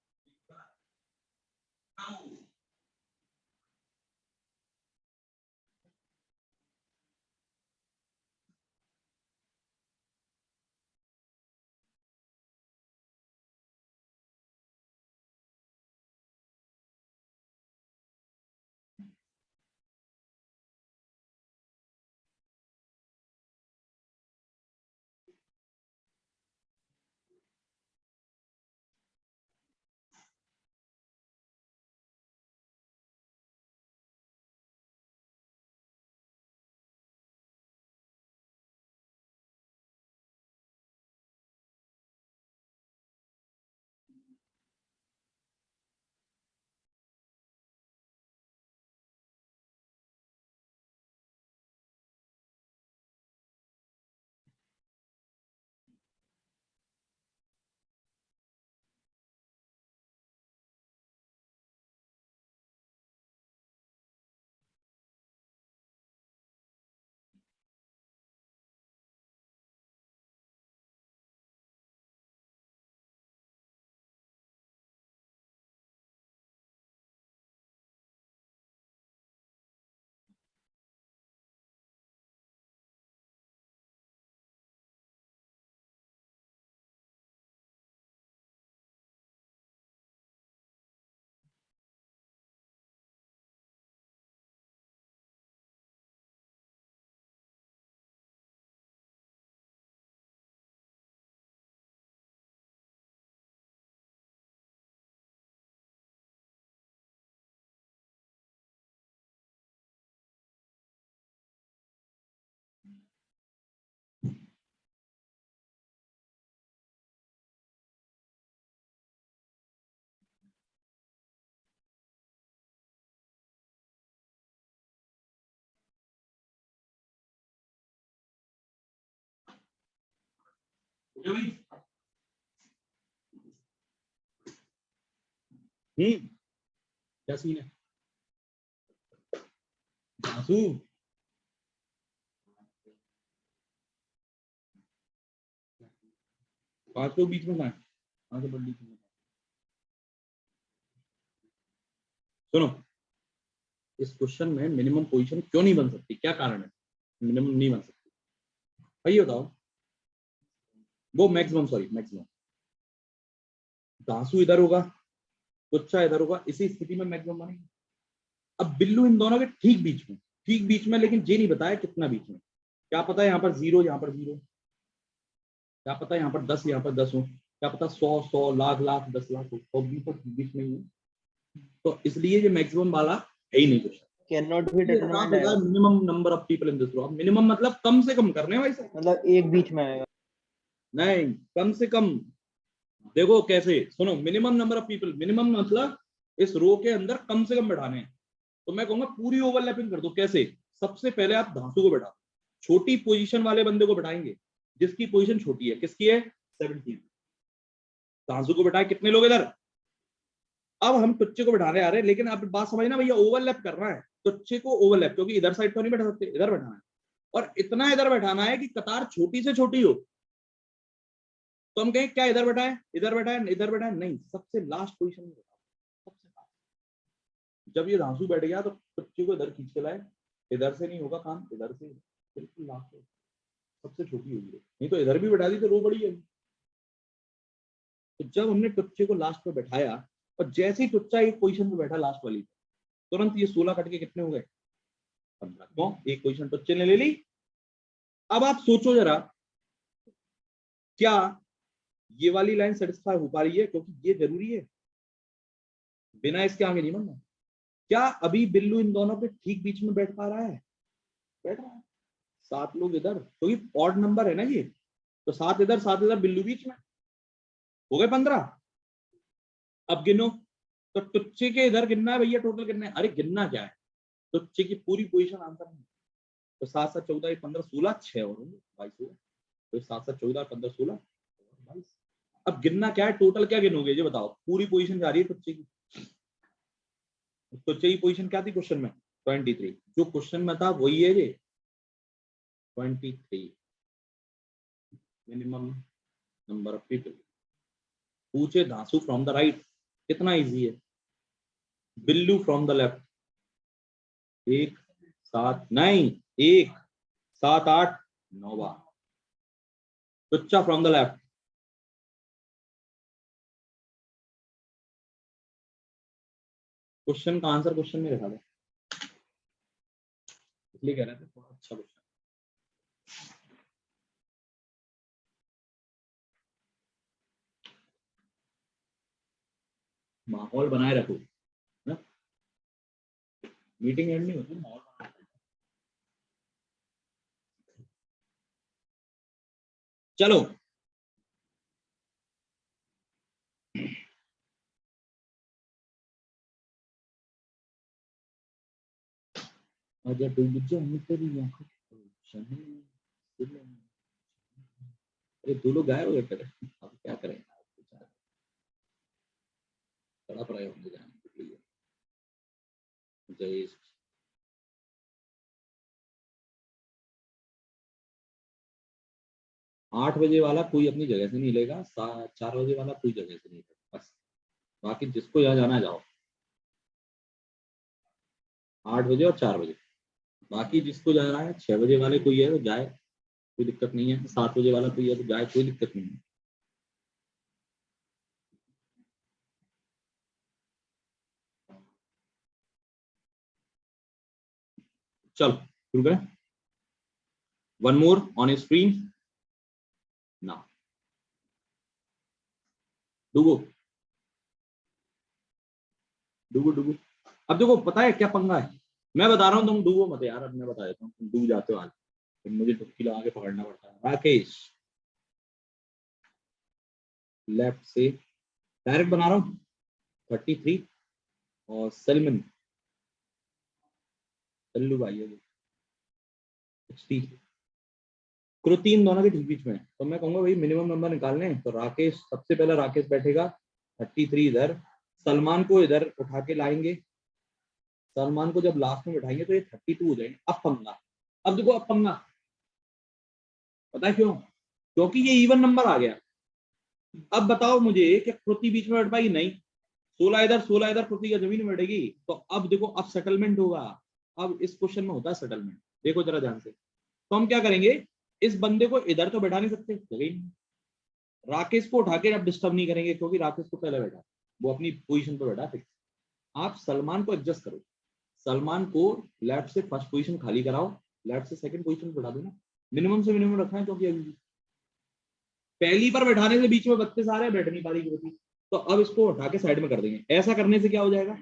क्या सीन है आंसू? पांच लोग बीच में कहाँ से बड़ी सुनो, इस क्वेश्चन में मिनिमम पोजीशन क्यों नहीं बन सकती, क्या कारण है मिनिमम नहीं बन सकती भाई बताओ? वो मैक्सिमम, सॉरी मैक्सिमम। दांसू इधर होगा, तुच्छा इधर होगा, इसी स्थिति में मैक्सिमम बनेगी। अब बिल्लू इन दोनों के ठीक बीच में, ठीक बीच में, लेकिन ये नहीं बताया कितना बीच में। क्या पता है यहाँ पर 0, यहाँ पर 0, क्या पता है यहाँ पर 10, यहाँ पर 10 हो, क्या पता 100 लाख लाख 10 लाख हो, तो बीच में ही है। तो इसलिए ये मैक्सिमम वाला है ही नहीं question. Can not be determined आएगा, minimum number of people in this row. Minimum मतलब कम से कम करने भाई साहब, मतलब एक बीच में आएगा। नहीं कम से कम। देखो कैसे, सुनो, minimum number of people, minimum मतलब इस रो के अंदर कम से कम बैठाने हैं। तो मैं कहूंगा पूरी ओवरलैपिंग कर दो। कैसे? सबसे पहले आप धांसू को बैठा, छोटी पोजीशन वाले बंदे को बैठाएंगे जिसकी पोजीशन छोटी है। किसकी है? 17। धांसू को बैठाए, कितने लोग इधर? अब हम टुच्चे को बैठाने आ रहे हैं, लेकिन अब बात समझना भैया, ओवरलैप करना है टुच्चे को, ओवरलैप, क्योंकि इधर साइड तो नहीं बैठा सकते, इधर बैठाना है, और इतना इधर बैठाना है कि कतार छोटी से छोटी हो। तो हम कहें क्या इधर बैठा है, इधर बैठा है, इधर बैठा है? नहीं, सबसे लास्ट पोजीशन में बैठा, सबसे लास्ट। जब ये धांसू बैठ गया तो टुच्चे को इधर खींच के लाए, इधर से नहीं होगा काम, इधर से बिल्कुल लास्ट, सबसे छोटी होगी। नहीं तो इधर भी बैठा दी तो रो बड़ी है। तो जब हमने टुच्चे को लास्ट पे बैठाया, और जैसे ही टुच्चा एक पोजीशन पे बैठा लास्ट वाली, तुरंत ये 16 कट के कितने हो गए? 15। क्यों? एक पोजीशन टुच्चे ने ले ली। अब आप सोचो जरा, क्या ये वाली लाइन सेटिस्फाई हो पा रही है? क्योंकि ये जरूरी है, बिना इसके आगे नहीं बनना। क्या अभी बिल्लू इन दोनों पे ठीक बीच में बैठ पा रहा है? बैठ रहा है। 7 लोग इधर, क्योंकि ऑड नंबर है ना ये, तो 7 इधर 7 इधर, बिल्लू बीच में, हो गए 15। अब गिनो, तो टुच्चे के इधर गिनना है भैया, टोटल कितने? अरे गिनना क्या है, टुच्चे की पूरी पोजीशन आंसर नहीं। तो 7 7 14 15 16, 6 और होंगे 22 होगा। तो 7 7 14 15 16 22। अब गिनना क्या है, टोटल क्या गिनोगे ये बताओ? पूरी पोजीशन जा रही है टुच्चे की। टुच्चे की पोजीशन क्या थी क्वेश्चन में? 23। जो क्वेश्चन में था वही है ये, 23 मिनिमम नंबर ऑफ पीपल। पूछे धांसू फ्रॉम द राइट, कितना इजी है। बिल्लू फ्रॉम द लेफ्ट, 1 7 नहीं, 1 7 8 9 बार। Tuchcha from the left, question का आंसर क्वेश्चन में रखा था, इसलिए कह रहे थे थोड़ा अच्छा क्वेश्चन। माहौल बनाए रखो ना, मीटिंग एंड नहीं होती, माहौल बनाए रखो। चलो अगर डूब जाऊं तेरी आंखों के रोशन में। अरे दो लोग गायब हो गए फिर, अब क्या करें, तड़प रहे होंगे जाने के लिए। जय 8 बजे वाला कोई अपनी जगह से नहीं लेगा, 4 बजे वाला कोई जगह से नहीं लेगा, बस। बाकी जिसको यहाँ जाना है जाओ, 8 बजे और 4 बजे। बाकी जिसको जाना है 6 बजे वाले कोई है तो जाए, कोई दिक्कत नहीं है। 7 बजे वाला कोई है तो जाए, कोई दिक्कत नहीं है। चलो शुरू करें। वन मोर ऑन स्क्रीन ना, डूबो डूबो डूबो। अब देखो पता है क्या पंगा है, मैं बता रहा हूँ, तुम डूबो मत यार। अब मैं बता देता हूँ, तुम डूब जाते हो आज, फिर मुझे डुबकी लगा के पकड़ना पड़ता है। राकेश लेफ्ट से डायरेक्ट बना रहा हूँ 33, और सलमान सल्लू भाई है 60, कृति इन दोनों के ठीक बीच में है। तो मैं कहूंगा भाई मिनिमम नंबर निकालने हैं, तो राकेश सबसे पहले राकेश बैठेगा 33 इधर, सलमान को इधर उठा के लाएंगे, सलमान को जब लास्ट में बैठाएंगे तो ये 32 हो जाएंगे। अब पंगा, अब देखो अब पंगा, पता है क्यों? क्योंकि ये इवन नंबर आ गया। अब बताओ मुझे कि कृति बीच में बैठ पाएगी? नहीं। 16 इधर कृति का जमीन में बैठेगी। तो अब देखो अब सेटलमेंट होगा। अब इस क्वेश्चन में होता है सेटलमेंट, देखो जरा ध्यान से। तो हम क्या करेंगे, इस बंदे को इधर तो बैठा नहीं सकते, जगह ही नहीं। राकेश को उठा के अब डिस्टर्ब नहीं करेंगे क्योंकि राकेश को पहले बैठा, वो अपनी पोजीशन पे बैठा फिक्स। आप सलमान को एडजस्ट करो, सलमान को लेफ्ट से फर्स्ट पोजीशन खाली कराओ, लेफ्ट से सेकंड पोजीशन पे बैठा दो ना। मिनिमम से मिनिमम रखना है क्योंकि अभी पहली पर बैठाने से बीच में 32 आ रहे हैं, बैठ नहीं पा रही कृति, तो अब इसको उठा के साइड में कर देंगे। ऐसा करने से क्या हो जाएगा,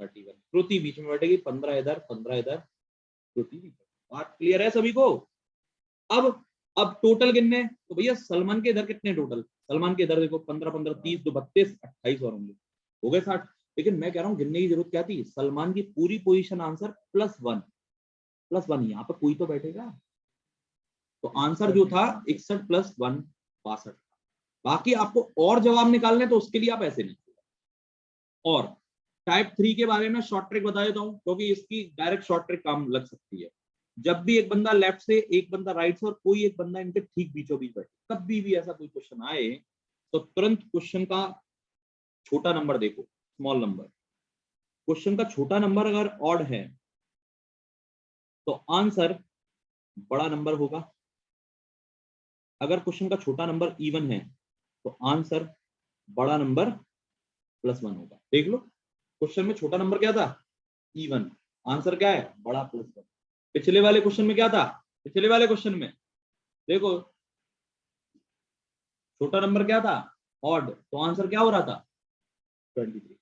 31 कृति बीच में बैठेगी, 15 इधर कृति बीच में। बात क्लियर है सभी को? अब टोटल गिनने, तो भैया सलमान के इधर कितने टोटल, सलमान के इधर देखो 15 15 30 2 32 28 और होंगे, हो गए 60। लेकिन मैं कह रहा हूँ गिनने की जरूरत क्या थी, सलमान की पूरी पोजीशन आंसर +1 यहाँ पे कोई तो बैठेगा। तो आंसर जो था 61 + 1 62। बाकी आपको और जवाब निकालने तो उसके लिए आप ऐसे नहीं। और टाइप 3 के बारे में शॉर्ट ट्रिक बता देता हूँ क्योंकि इसकी डायरेक्ट शॉर्ट ट्रिक काम लग सकती है। जब भी एक बंदा लेफ्ट से एक बंदा राइट से और कोई एक बंदा इनके ठीक बीचों बीच बैठे, कभी भी ऐसा कोई क्वेश्चन आए तो तुरंत क्वेश्चन का छोटा नंबर देखो, स्मॉल नंबर। क्वेश्चन का छोटा नंबर अगर ऑड है तो आंसर बड़ा नंबर होगा। अगर क्वेश्चन का छोटा नंबर इवन है तो आंसर बड़ा नंबर +1 होगा। देख लो क्वेश्चन में छोटा नंबर क्या था, इवन, आंसर क्या है, बड़ा +1। पिछले वाले क्वेश्चन में क्या था, पिछले वाले क्वेश्चन में देखो छोटा नंबर क्या था, ऑड, तो आंसर क्या हो रहा था, 23।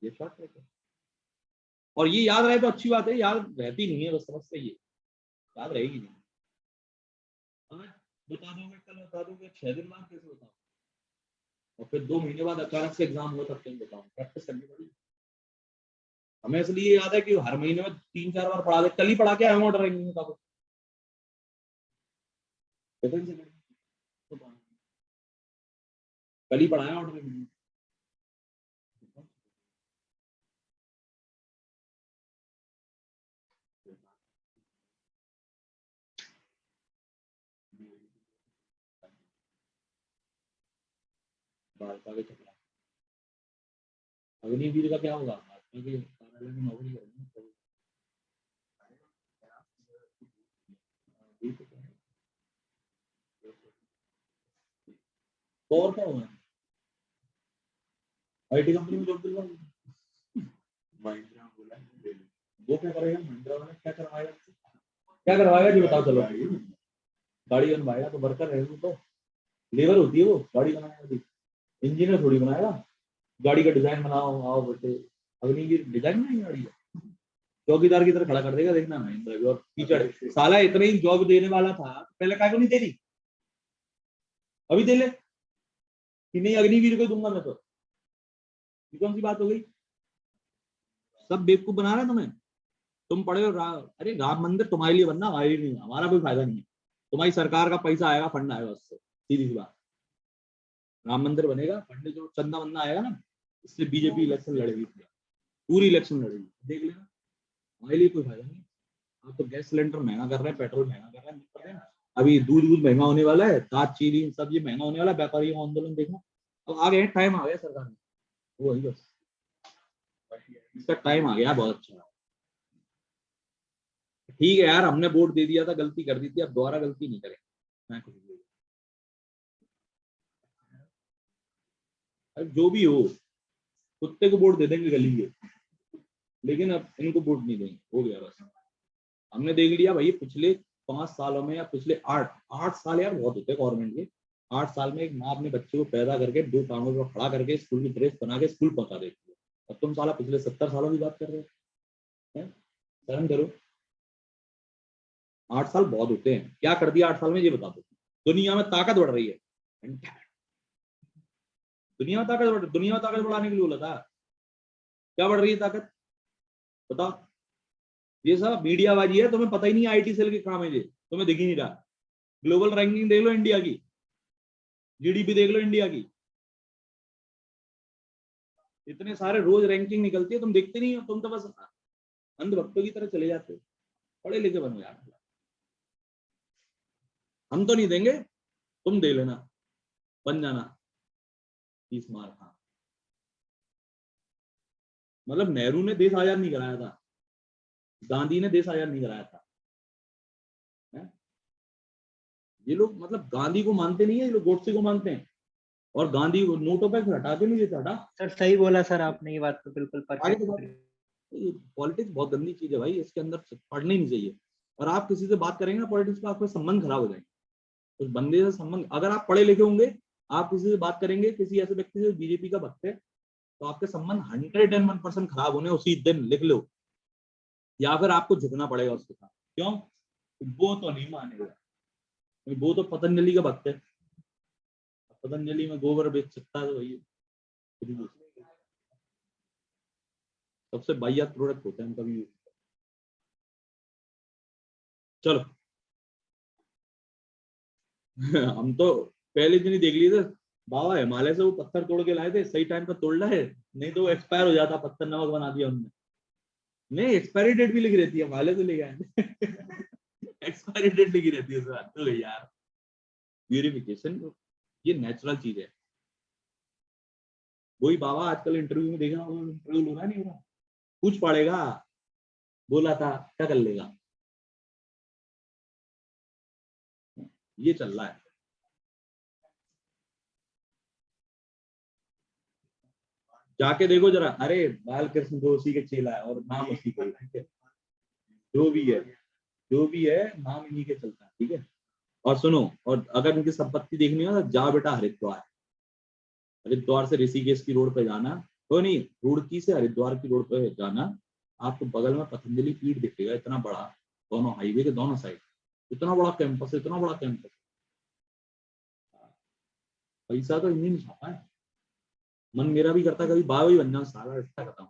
ये शॉर्ट ट्रिक है और ये याद रहे तो अच्छी बात है, याद रहती नहीं है बस समझते ही, याद रहेगी नहीं। बता दोगे कल, बता दोगे 6 दिन बाद, कैसे बताओ? और फिर 2 महीने बाद अचानक से एग्जाम हो तब बताओ, प्रैक्टिस करनी पड़ेगी। हमें इसलिए याद है कि हर महीने में 3-4 बार पढ़ा दे। कल ही पढ़ा के आया हूँ ऑर्डर राइटिंग का, कल ही पढ़ाया ऑर्डर राइटिंग। भाजपा के चक्रा, अग्निवीर का क्या होगा, भाजपा के कार्यालय में नौकरी करेंगे। तो और क्या होगा, आईटी कंपनी में जॉब दिलवा, महिंद्रा बोला वो क्या करेगा, महिंद्रा वाला क्या करवाएगा, क्या करवाएगा जी बताओ। चलो गाड़ी बनवाएगा तो वर्कर रहेगा, तो लेबर होती है वो, गाड़ी बनाएगा, इंजीनियर थोड़ी बनाएगा। गाड़ी का डिजाइन बनाओ, आओ बेटे, अग्निवीर डिजाइन बनाएगी गाड़ी का, चौकीदार की तरह खड़ा कर देगा, देखना महिंद्रा भी। और कीचड़ साला इतने ही जॉब देने वाला था, पहले काय को नहीं दे दी, अभी दे ले कि नहीं अग्निवीर को दूंगा मैं, तो कौन सी बात हो गई? सब बेवकूफ बना रहे तुम्हें, तुम पढ़े हो अरे राम मंदिर तुम्हारे लिए बनना, हमारे लिए नहीं, हमारा कोई फायदा नहीं है। तुम्हारी सरकार का पैसा आएगा, फंड आएगा उससे, सीधी सी बात। राम मंदिर बनेगा, फंड जो चंदा वंदा आएगा ना, इससे बीजेपी इलेक्शन लड़ेगी, पूरी इलेक्शन लड़ेगी, देख लेना, हमारे लिए कोई फायदा नहीं। आप तो गैस सिलेंडर महंगा कर रहे हैं, पेट्रोल महंगा कर रहे हैं, अभी दूध महंगा होने वाला है, दाल चीनी सब ये महंगा होने वाला है, व्यापारियों का आंदोलन देखना। अब आ गए, टाइम आ गया सरकार में, वही बस इसका टाइम आ गया, बहुत अच्छा। ठीक है यार, हमने वोट दे दिया था, गलती कर दी थी, अब दोबारा गलती नहीं करेंगे। मैं खुश हूं। जो भी हो, कुत्ते को वोट दे देंगे गली के, लेकिन अब इनको वोट नहीं देंगे, हो गया बस। हमने देख लिया भाई पिछले 5 सालों में, या पिछले 8 साल यार बहुत होते हैं गवर्नमेंट के। 8 साल में एक माँ अपने बच्चे को पैदा करके 2 टांगों पर खड़ा करके स्कूल की ड्रेस बना के स्कूल पहुंचा देती है। अब तुम साला पिछले 70 सालों की बात कर रहे हो, शर्म करो। 8 साल बहुत होते हैं, क्या कर दिया 8 साल में ये बता दो। दुनिया में ताकत बढ़ रही है, दुनिया में ताकत बढ़ाने के लिए बोला था, क्या बढ़ रही है ताकत बताओ। ये सब मीडियाबाजी है, तुम्हें पता ही नहीं आईटी सेल के काम है ये। तुम्हें दिख ही नहीं रहा। ग्लोबल रैंकिंग देख लो इंडिया की, जीडीपी देख लो इंडिया की, इतने सारे रोज रैंकिंग निकलती है, तुम देखते नहीं हो, तुम तो बस अंधभक्तों की तरह चले जाते हो। पढ़े लिखे बनो यार, हम तो नहीं देंगे, तुम दे लेना, बन जाना 30 मार्क। हाँ मतलब नेहरू ने देश आजाद नहीं कराया था, गांधी ने देश आजाद नहीं कराया था। ये लोग मतलब गांधी को मानते नहीं है, ये लोग गोडसे को मानते हैं, और गांधी को नोटों पे हटा के नहीं देता। हटा सर सही बोला सर आपने, ये बात तो बिल्कुल आगे तो परफेक्ट। ये पॉलिटिक्स बहुत गंदी चीज है भाई, इसके अंदर पढ़नी नहीं चाहिए। और आप किसी से बात करेंगे ना पॉलिटिक्स पे, आपके संबंध खराब हो जाएंगे उस बंदे से। संबंध, अगर आप पढ़े लिखे होंगे, आप किसी से बात करेंगे, किसी ऐसे व्यक्ति से बीजेपी का भक्त है, तो आपके संबंध 101% खराब होने उसी दिन, लिख लो। या फिर आपको झुकना पड़ेगा उसके साथ। क्यों? वो तो नहीं मानेगा, वो तो पतंजलि का भक्त है, पतंजलि में गोबर बेच सकता है तो वही सबसे वाहियात प्रोडक्ट होते हैं कभी। चलो हम तो पहले दिन ही देख लिए थे, बाबा हिमालय से वो पत्थर तोड़ के लाए थे, सही टाइम पर तोड़ लाए, नहीं तो वो एक्सपायर हो जाता, पत्थर नमक बना दिया उन्होंने। नहीं, एक्सपायरी डेट भी लिखी रहती है, हिमालय से ले गए एक्सपायरी डेट लिखी रहती है उस बात तो यार। प्यूरिफिकेशन ये नेचुरल चीज है। वही बाबा आजकल इंटरव्यू में देखा, इंटरव्यू हो रहा नहीं हो रहा, पूछ पड़ेगा, बोला था क्या कर लेगा, ये चल रहा है। जाके देखो जरा, अरे बालकृष्ण तो उसी के चेला है और नाम उसी का है, जो भी है, जो भी है नाम इन्हीं के चलता है, ठीक है। और सुनो, और अगर इनकी संपत्ति देखनी हो तो जाओ बेटा हरिद्वार, हरिद्वार से ऋषिकेश की रोड पे जाना, तो नहीं, रुड़की से हरिद्वार की रोड पे जाना, आपको बगल में पतंजलि पीठ दिखेगा, इतना बड़ा, दोनों हाईवे के दोनों साइड, इतना बड़ा कैंपस है, इतना बड़ा कैंपस। पैसा तो इन्हीं ने छापा है। मन मेरा भी करता कभी बाबा ही बन जाऊं, सारा रिश्ता खत्म।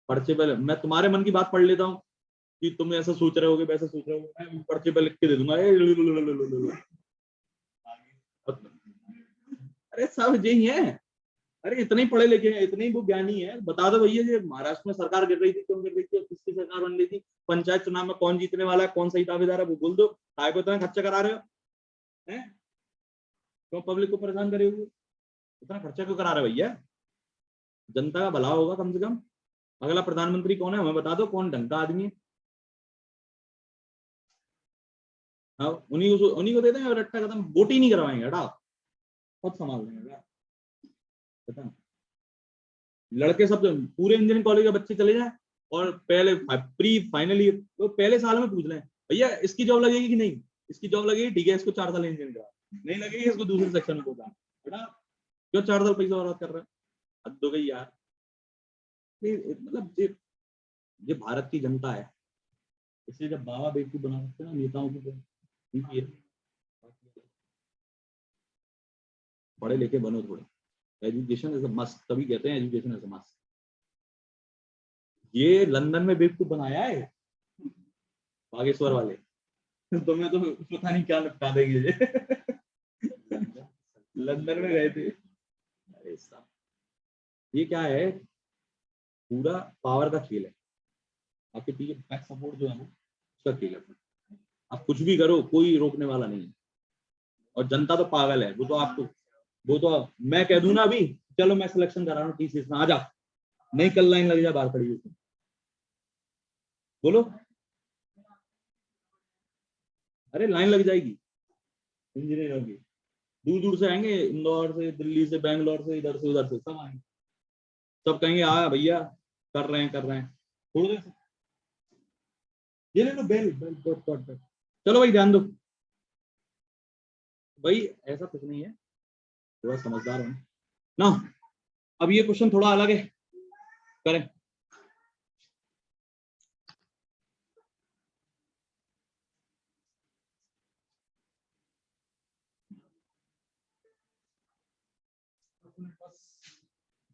पर्चे पे मैं तुम्हारे मन की बात पढ़ लेता हूँ कि तुम ऐसा सोच रहे होगे, वैसा सोच रहे होगे, मैं पर्चे पे लिख के दे दूंगा, अरे सब यही है। अरे इतने ही पढ़े लिखे हैं, इतने ही वो ज्ञानी है, बता दो भैया, ये महाराष्ट्र में सरकार गिर रही थी, क्यों गिर रही थी, किसकी सरकार बन रही थी, पंचायत चुनाव में कौन जीतने वाला है, कौन सही दावेदार है, वो बोल दो। काय को इतना खर्चा करा रहे हो, हैं? क्यों पब्लिक को परेशान करे हुए, इतना खर्चा क्यों करा रहे हो भैया? जनता का भला होगा कम से कम। अगला प्रधानमंत्री कौन है हमें बता दो, कौन ढंग का आदमी है। हाँ, उन्हीं को दे देंगे, रट्टा खत्म, वोट ही नहीं करवाएंगे, हटाओ, खुद संभाल लेंगे। पता लड़के सब पूरे इंजीनियरिंग कॉलेज के बच्चे चले जाए और पहले प्री फाइनल ईयर तो पहले साल में पूछ लें, भैया इसकी जॉब लगेगी कि नहीं, इसकी जॉब लगेगी, ठीक है, इसको 4 साल इंजीनियरिंग करा, नहीं लगेगी इसको दूसरे सेक्शन में पहुंचा, बेटा क्यों 4 साल पैसा बर्बाद कर रहे हैं, हद हो गई यार। मतलब ये भारत की जनता है, इसलिए जब बाबा बेवकूफ बना सकते हैं ना नेताओं को, पढ़े लिखे बनो थोड़े, एजुकेशन इज अ मस्ट, तभी कहते हैं एजुकेशन इज अ मस्ट। ये लंदन में बेवकूफ बनाया है बागेश्वर वाले, तुम्हें तो पता नहीं क्या निपटा देंगे ये लंदन में गए थे। अरे साहब, ये क्या है, पूरा पावर का खेल है, आपके पीछे बैक सपोर्ट जो है ना, उसका खेल है। आप कुछ भी करो, कोई रोकने वाला नहीं है, और जनता तो पागल है, वो तो मैं कह दूं ना अभी, चलो मैं सिलेक्शन करा रहा हूँ टीसीएस में, आ जा, नहीं कल लाइन लग जाए बाहर खड़ी हुई, बोलो, अरे लाइन लग जाएगी इंजीनियरों की, दूर दूर से आएंगे, इंदौर से, दिल्ली से, बैंगलोर से, इधर से उधर से, सब आएंगे, सब कहेंगे आ भैया कर रहे हैं थोड़ी देर से, ये ले लो बेल बेल डॉट डॉट डॉट। चलो भाई ध्यान दो भाई, ऐसा कुछ नहीं है, थोड़ा समझदार हो ना। अब ये क्वेश्चन थोड़ा अलग है, करें।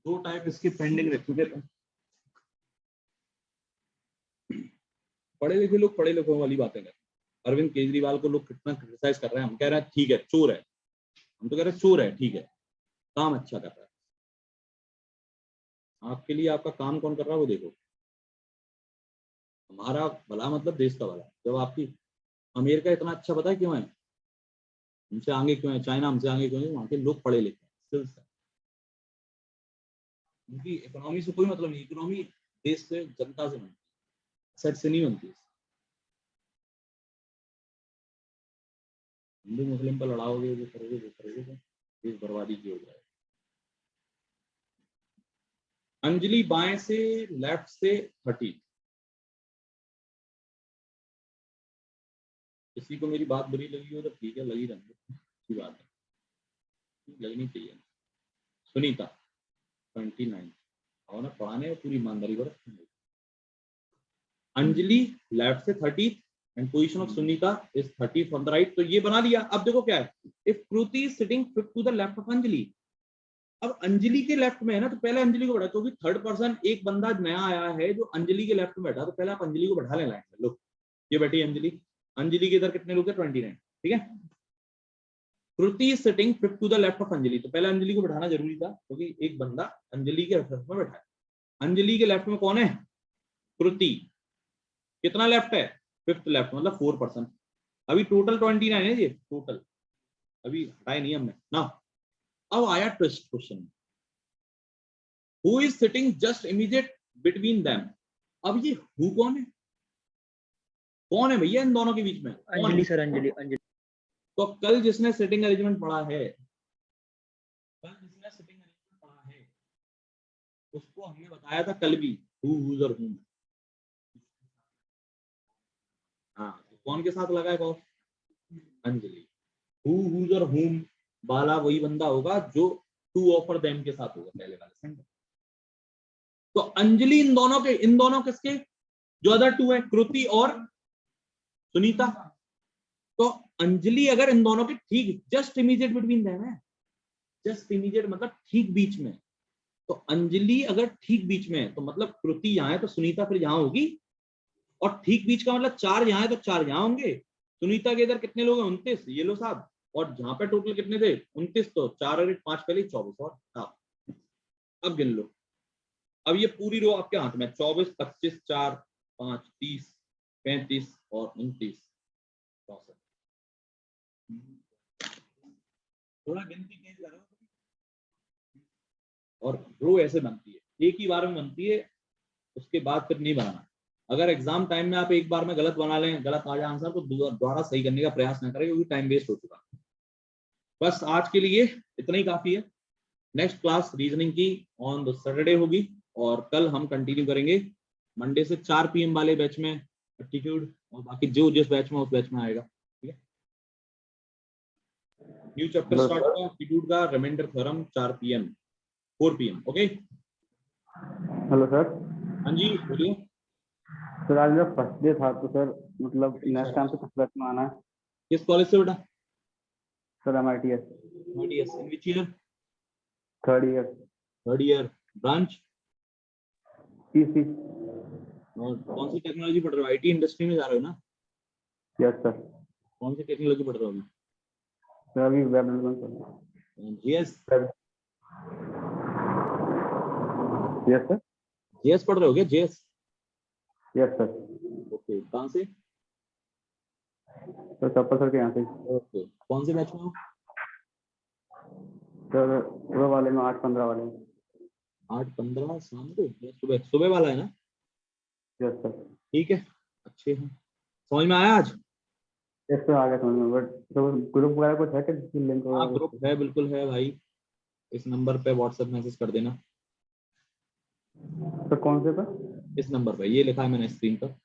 दो टाइप इसकी पेंडिंग रख चुके थे, पढ़े लिखे लोग पढ़े लिखों वाली बातें करें, अरविंद केजरीवाल को लोग कितना क्रिटिसाइज कर रहे हैं, हम कह रहे हैं ठीक है चोर है, हम तो कह रहे हैं चोर है, ठीक है काम अच्छा कर रहा है। आपके लिए आपका काम कौन कर रहा है वो देखो। हमारा भला मतलब देश का भला। जब आपकी अमेरिका इतना अच्छा पता है क्यों है, हमसे आगे क्यों है, चाइना हमसे आगे क्यों है, वहां के लोग पढ़े लिखे हैं, स्किल्स है, उनकी इकोनॉमी से कोई मतलब नहीं। इकोनॉमी देश से जनता से बनती है, सेट से नहीं बनती। हिंदू मुस्लिम पर लड़ाओगे, जो करोगे तो देश बर्बादी की हो जाएगी। अंजलि बाएं से लेफ्ट से 30। किसी को मेरी बात बुरी लगी हो तो ठीक है, लगी रहने दो, अच्छी बात है, लगनी चाहिए। सुनीता 29 और ना पढ़ाने पूरी ईमानदारी को रखेंगे। अंजलि लेफ्ट से 30 and position of Sunita is 30 from the right. तो ये बना लिया। अब देखो क्या है, if Kriti is sitting to the left of Anjali, अब अंजलि के लेफ्ट में है ना, तो पहले अंजलि को बैठा, क्योंकि थर्ड पर्सन एक बंदा नया आया है जो अंजलि के लेफ्ट में बैठा, तो पहले आप अंजलि को बैठा लें लाइन में। लो ये बैठी अंजलि, अंजलि के इधर कितने लोग हैं 29, ठीक है। Kriti sitting fifth to the left of Anjali, तो पहले अंजलि को बैठाना जरूरी था क्योंकि एक बंदा अंजलि के लेफ्ट में बैठा है। अंजलि के लेफ्ट में कौन है, कृति। कितना लेफ्ट है, फिफ्थ लेफ्ट, मतलब 4%। अभी टोटल 29 है ये टोटल, अभी हटाए नहीं हमने ना। अब आया twist question, who is sitting just immediate between them. अब ये हु कौन है, कौन है भैया इन दोनों के बीच में, अंजलि सर, अंजलि। तो कल जिसने सिटिंग अरेंजमेंट पढ़ा है, उसको हमने बताया था कल भी हु हुज और हुम। हाँ तो कौन के साथ लगा है कॉफ, अंजलि। हु हुज और हुम वाला वही बंदा होगा जो टू ऑफर देम के साथ होगा पहले वाले सेंटेंस। तो अंजलि इन दोनों किसके, जो अदर टू है कृति और सुनीता। तो अंजलि अगर इन दोनों के ठीक जस्ट इमीडिएट बिटवीन देम है, जस्ट इमीडिएट मतलब ठीक बीच में, तो अंजलि अगर ठीक बीच में है तो मतलब कृति यहाँ है तो सुनीता फिर यहाँ होगी, और ठीक बीच का मतलब 4 यहाँ है तो 4 यहाँ होंगे। सुनीता के इधर कितने लोग हैं 29, ये लो साहब, और जहां पे टोटल कितने थे 29, तो 4 और 5 पहले 24 और हाँ। अब गिन लो, अब ये पूरी रो आपके हाथ में, 24 25 4 5 30 35 और 29 64। थोड़ा गिनती तेज करो। और रो ऐसे बनती है, एक ही बार में बनती है, उसके बाद फिर नहीं बनाना। अगर एग्जाम टाइम में आप एक बार में गलत बना लें, गलत आ जाए आंसर, तो दोबारा सही करने का प्रयास ना करें क्योंकि टाइम वेस्ट हो चुका। बस आज के लिए इतना ही काफी है। नेक्स्ट क्लास रीजनिंग की ऑन द सैटरडे होगी, और कल हम कंटिन्यू करेंगे मंडे से 4 PM वाले बैच में एप्टीट्यूड, और बाकी जो जिस बैच में उस बैच में आएगा, ठीक है। न्यू चैप्टर स्टार्ट होगा एप्टीट्यूड का, reminder theorem 4 PM 4 PM, okay. Hello sir. हाँ जी बोलिए सर आज मेरा फर्स्ट डे था, तो सर मतलब नेक्स्ट टाइम से फर्स्ट बैच में आना है। किस कॉलेज से बेटा, sir MITS in which year, third year third year, branch PC। और कौन सी टेक्नोलॉजी पढ़ रहे हो, IT इंडस्ट्री में जा रहे हो ना। Yes sir. कौन सी टेक्नोलॉजी पढ़ रहे हो अभी, सर अभी web development. GS, yes sir. GS पढ़ रहे हो क्या, जीएस, यस सर। ओके। कहाँ से, सर कपल सर के यहाँ से। ओके। कौन से बैच में हो, सर वो वाले में 8-15 वाले में। 8-15 शाम को, सुबह सुबह वाला है ना। Yes sir. ठीक है, अच्छे हैं, समझ में आया आज। यस सर आ गया समझ में, बट तो ग्रुप वगैरह कुछ है क्या, लिंक हाँ वगैरह? ग्रुप है, बिल्कुल है भाई, इस नंबर पे व्हाट्सएप मैसेज कर देना। सर कौन से पर? इस नंबर पे, ये लिखा है मैंने स्क्रीन पर,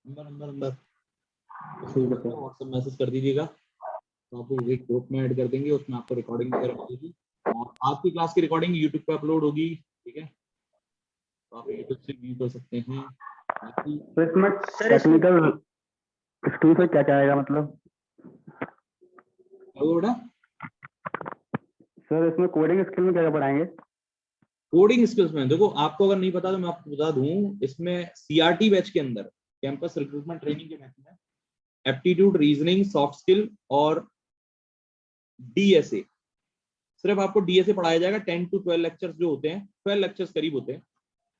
नंबर ठीक है सर। व्हाट्सएप मैसेज कर दीजिएगा, तो आपको एक ग्रुप में ऐड कर देंगे, उसमें आपको रिकॉर्डिंग वगैरह मिलेगी, और आपकी क्लास की रिकॉर्डिंग यूट्यूब पे अपलोड होगी, ठीक है, तो आप यूट्यूब से व्यू कर सकते हैं। बाकी सर इसमें टेक्निकल स्किल से क्या क्या आएगा, मतलब बेटा सर इसमें कोडिंग स्किल में क्या क्या पढ़ाएंगे? कोडिंग स्किल्स में देखो, आपको अगर नहीं पता तो मैं आपको बता दूं, इसमें CRT बैच के अंदर कैंपस रिक्रूटमेंट ट्रेनिंग के मैथ में एप्टीट्यूड, रीजनिंग, सॉफ्ट स्किल और डीएसए, सिर्फ आपको डीएसए पढ़ाया जाएगा। 10 to 12 लेक्चर्स जो होते हैं, 12 लेक्चर्स करीब होते हैं,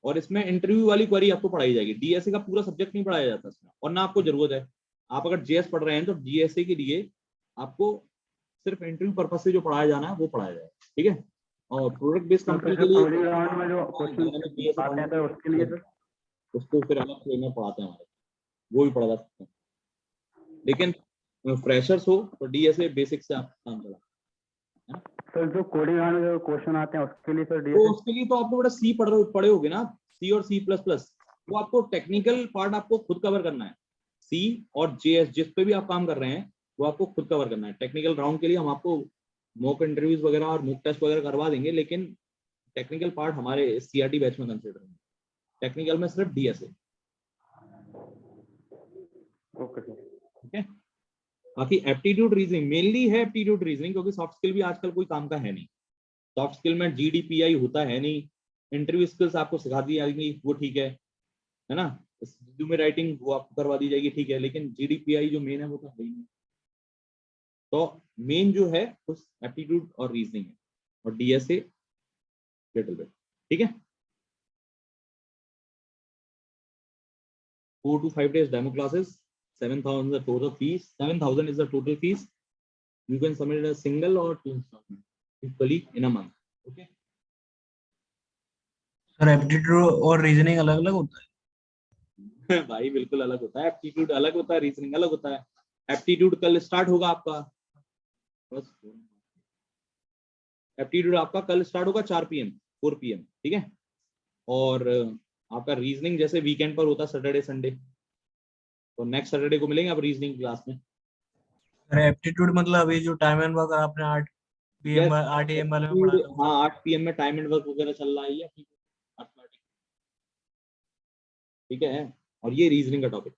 और इसमें इंटरव्यू वाली क्वेरी आपको पढ़ाई जाएगी। डीएसए का पूरा सब्जेक्ट नहीं पढ़ाया जाता इसमें, और ना आपको जरूरत है। आप अगर जेएस पढ़ रहे हैं तो डीएसए के लिए आपको सिर्फ इंटरव्यू पर्पस से जो पढ़ाया जाना है वो पढ़ाया जाएगा, ठीक है। और प्रोडक्ट बेस्ड कंपनी के लिए कोडिंग राउंड में जो क्वेश्चन आते हैं तो उसके लिए सर उसको फिर अलग ट्रेनर पढ़ाते हैं हमारे, वो भी पढ़ा सकते हैं। लेकिन फ्रेशर्स हो तो डीएसए बेसिक से आप काम चला। सर जो कोडिंग राउंड में जो क्वेश्चन आते हैं उसके लिए सर तो उसके लिए तो आपको बड़ा सी पढ़े होगे ना, सी और सी प्लस प्लस। वो आपको टेक्निकल पार्ट आपको खुद कवर करना है। सी और जेएस जिस पे भी आप काम कर रहे हैं वो आपको खुद कवर करना है। टेक्निकल राउंड के लिए हम आपको मॉक इंटरव्यूज वगैरह और मॉक टेस्ट वगैरह करवा देंगे, लेकिन टेक्निकल पार्ट हमारे सीआरटी बैच में कंसिडर होंगे। टेक्निकल में सिर्फ डीएसए। ओके सर, ठीक है। बाकी एप्टीट्यूड रीजनिंग मेनली है, एप्टीट्यूड रीजनिंग, क्योंकि सॉफ्ट स्किल भी आजकल कोई काम का है नहीं। सॉफ्ट स्किल में जीडीपीआई होता है नहीं। इंटरव्यू स्किल्स आपको सिखा दी जाएंगी, वो ठीक है ना। रिज्यूमे राइटिंग वो आपको करवा दी जाएगी, ठीक है, लेकिन जीडीपीआई जो मेन है वो तो है ही नहीं। तो मेन जो है उस एप्टीट्यूड और रीजनिंग है, और डीएसए लिटिल बिट, ठीक है। 4 to 5 days demo classes, 7,000 is the total fees. 7,000 is the total fees. You can submit a single or 2 installment equally in a month. Okay. Sir aptitude और reasoning अलग अलग होता है? भाई बिल्कुल अलग होता है। एप्टीट्यूड अलग होता है, रीजनिंग अलग होता है। एप्टीट्यूड कल स्टार्ट होगा आपका, बस एप्टीट्यूड आपका कल स्टार्ट होगा 4 PM 4 PM, ठीक है। और आपका रीजनिंग जैसे वीकेंड पर होता है, सैटरडे संडे, तो नेक्स्ट सैटरडे को मिलेंगे आप रीजनिंग क्लास में। सर एप्टीट्यूड मतलब अभी जो टाइम एंड वर्क आपने 8 PM 8 AM वाले में पढ़ा था? हाँ 8 PM में टाइम एंड वर्क वगैरह चल रहा है, ठीक है। और ये रीजनिंग का टॉपिक।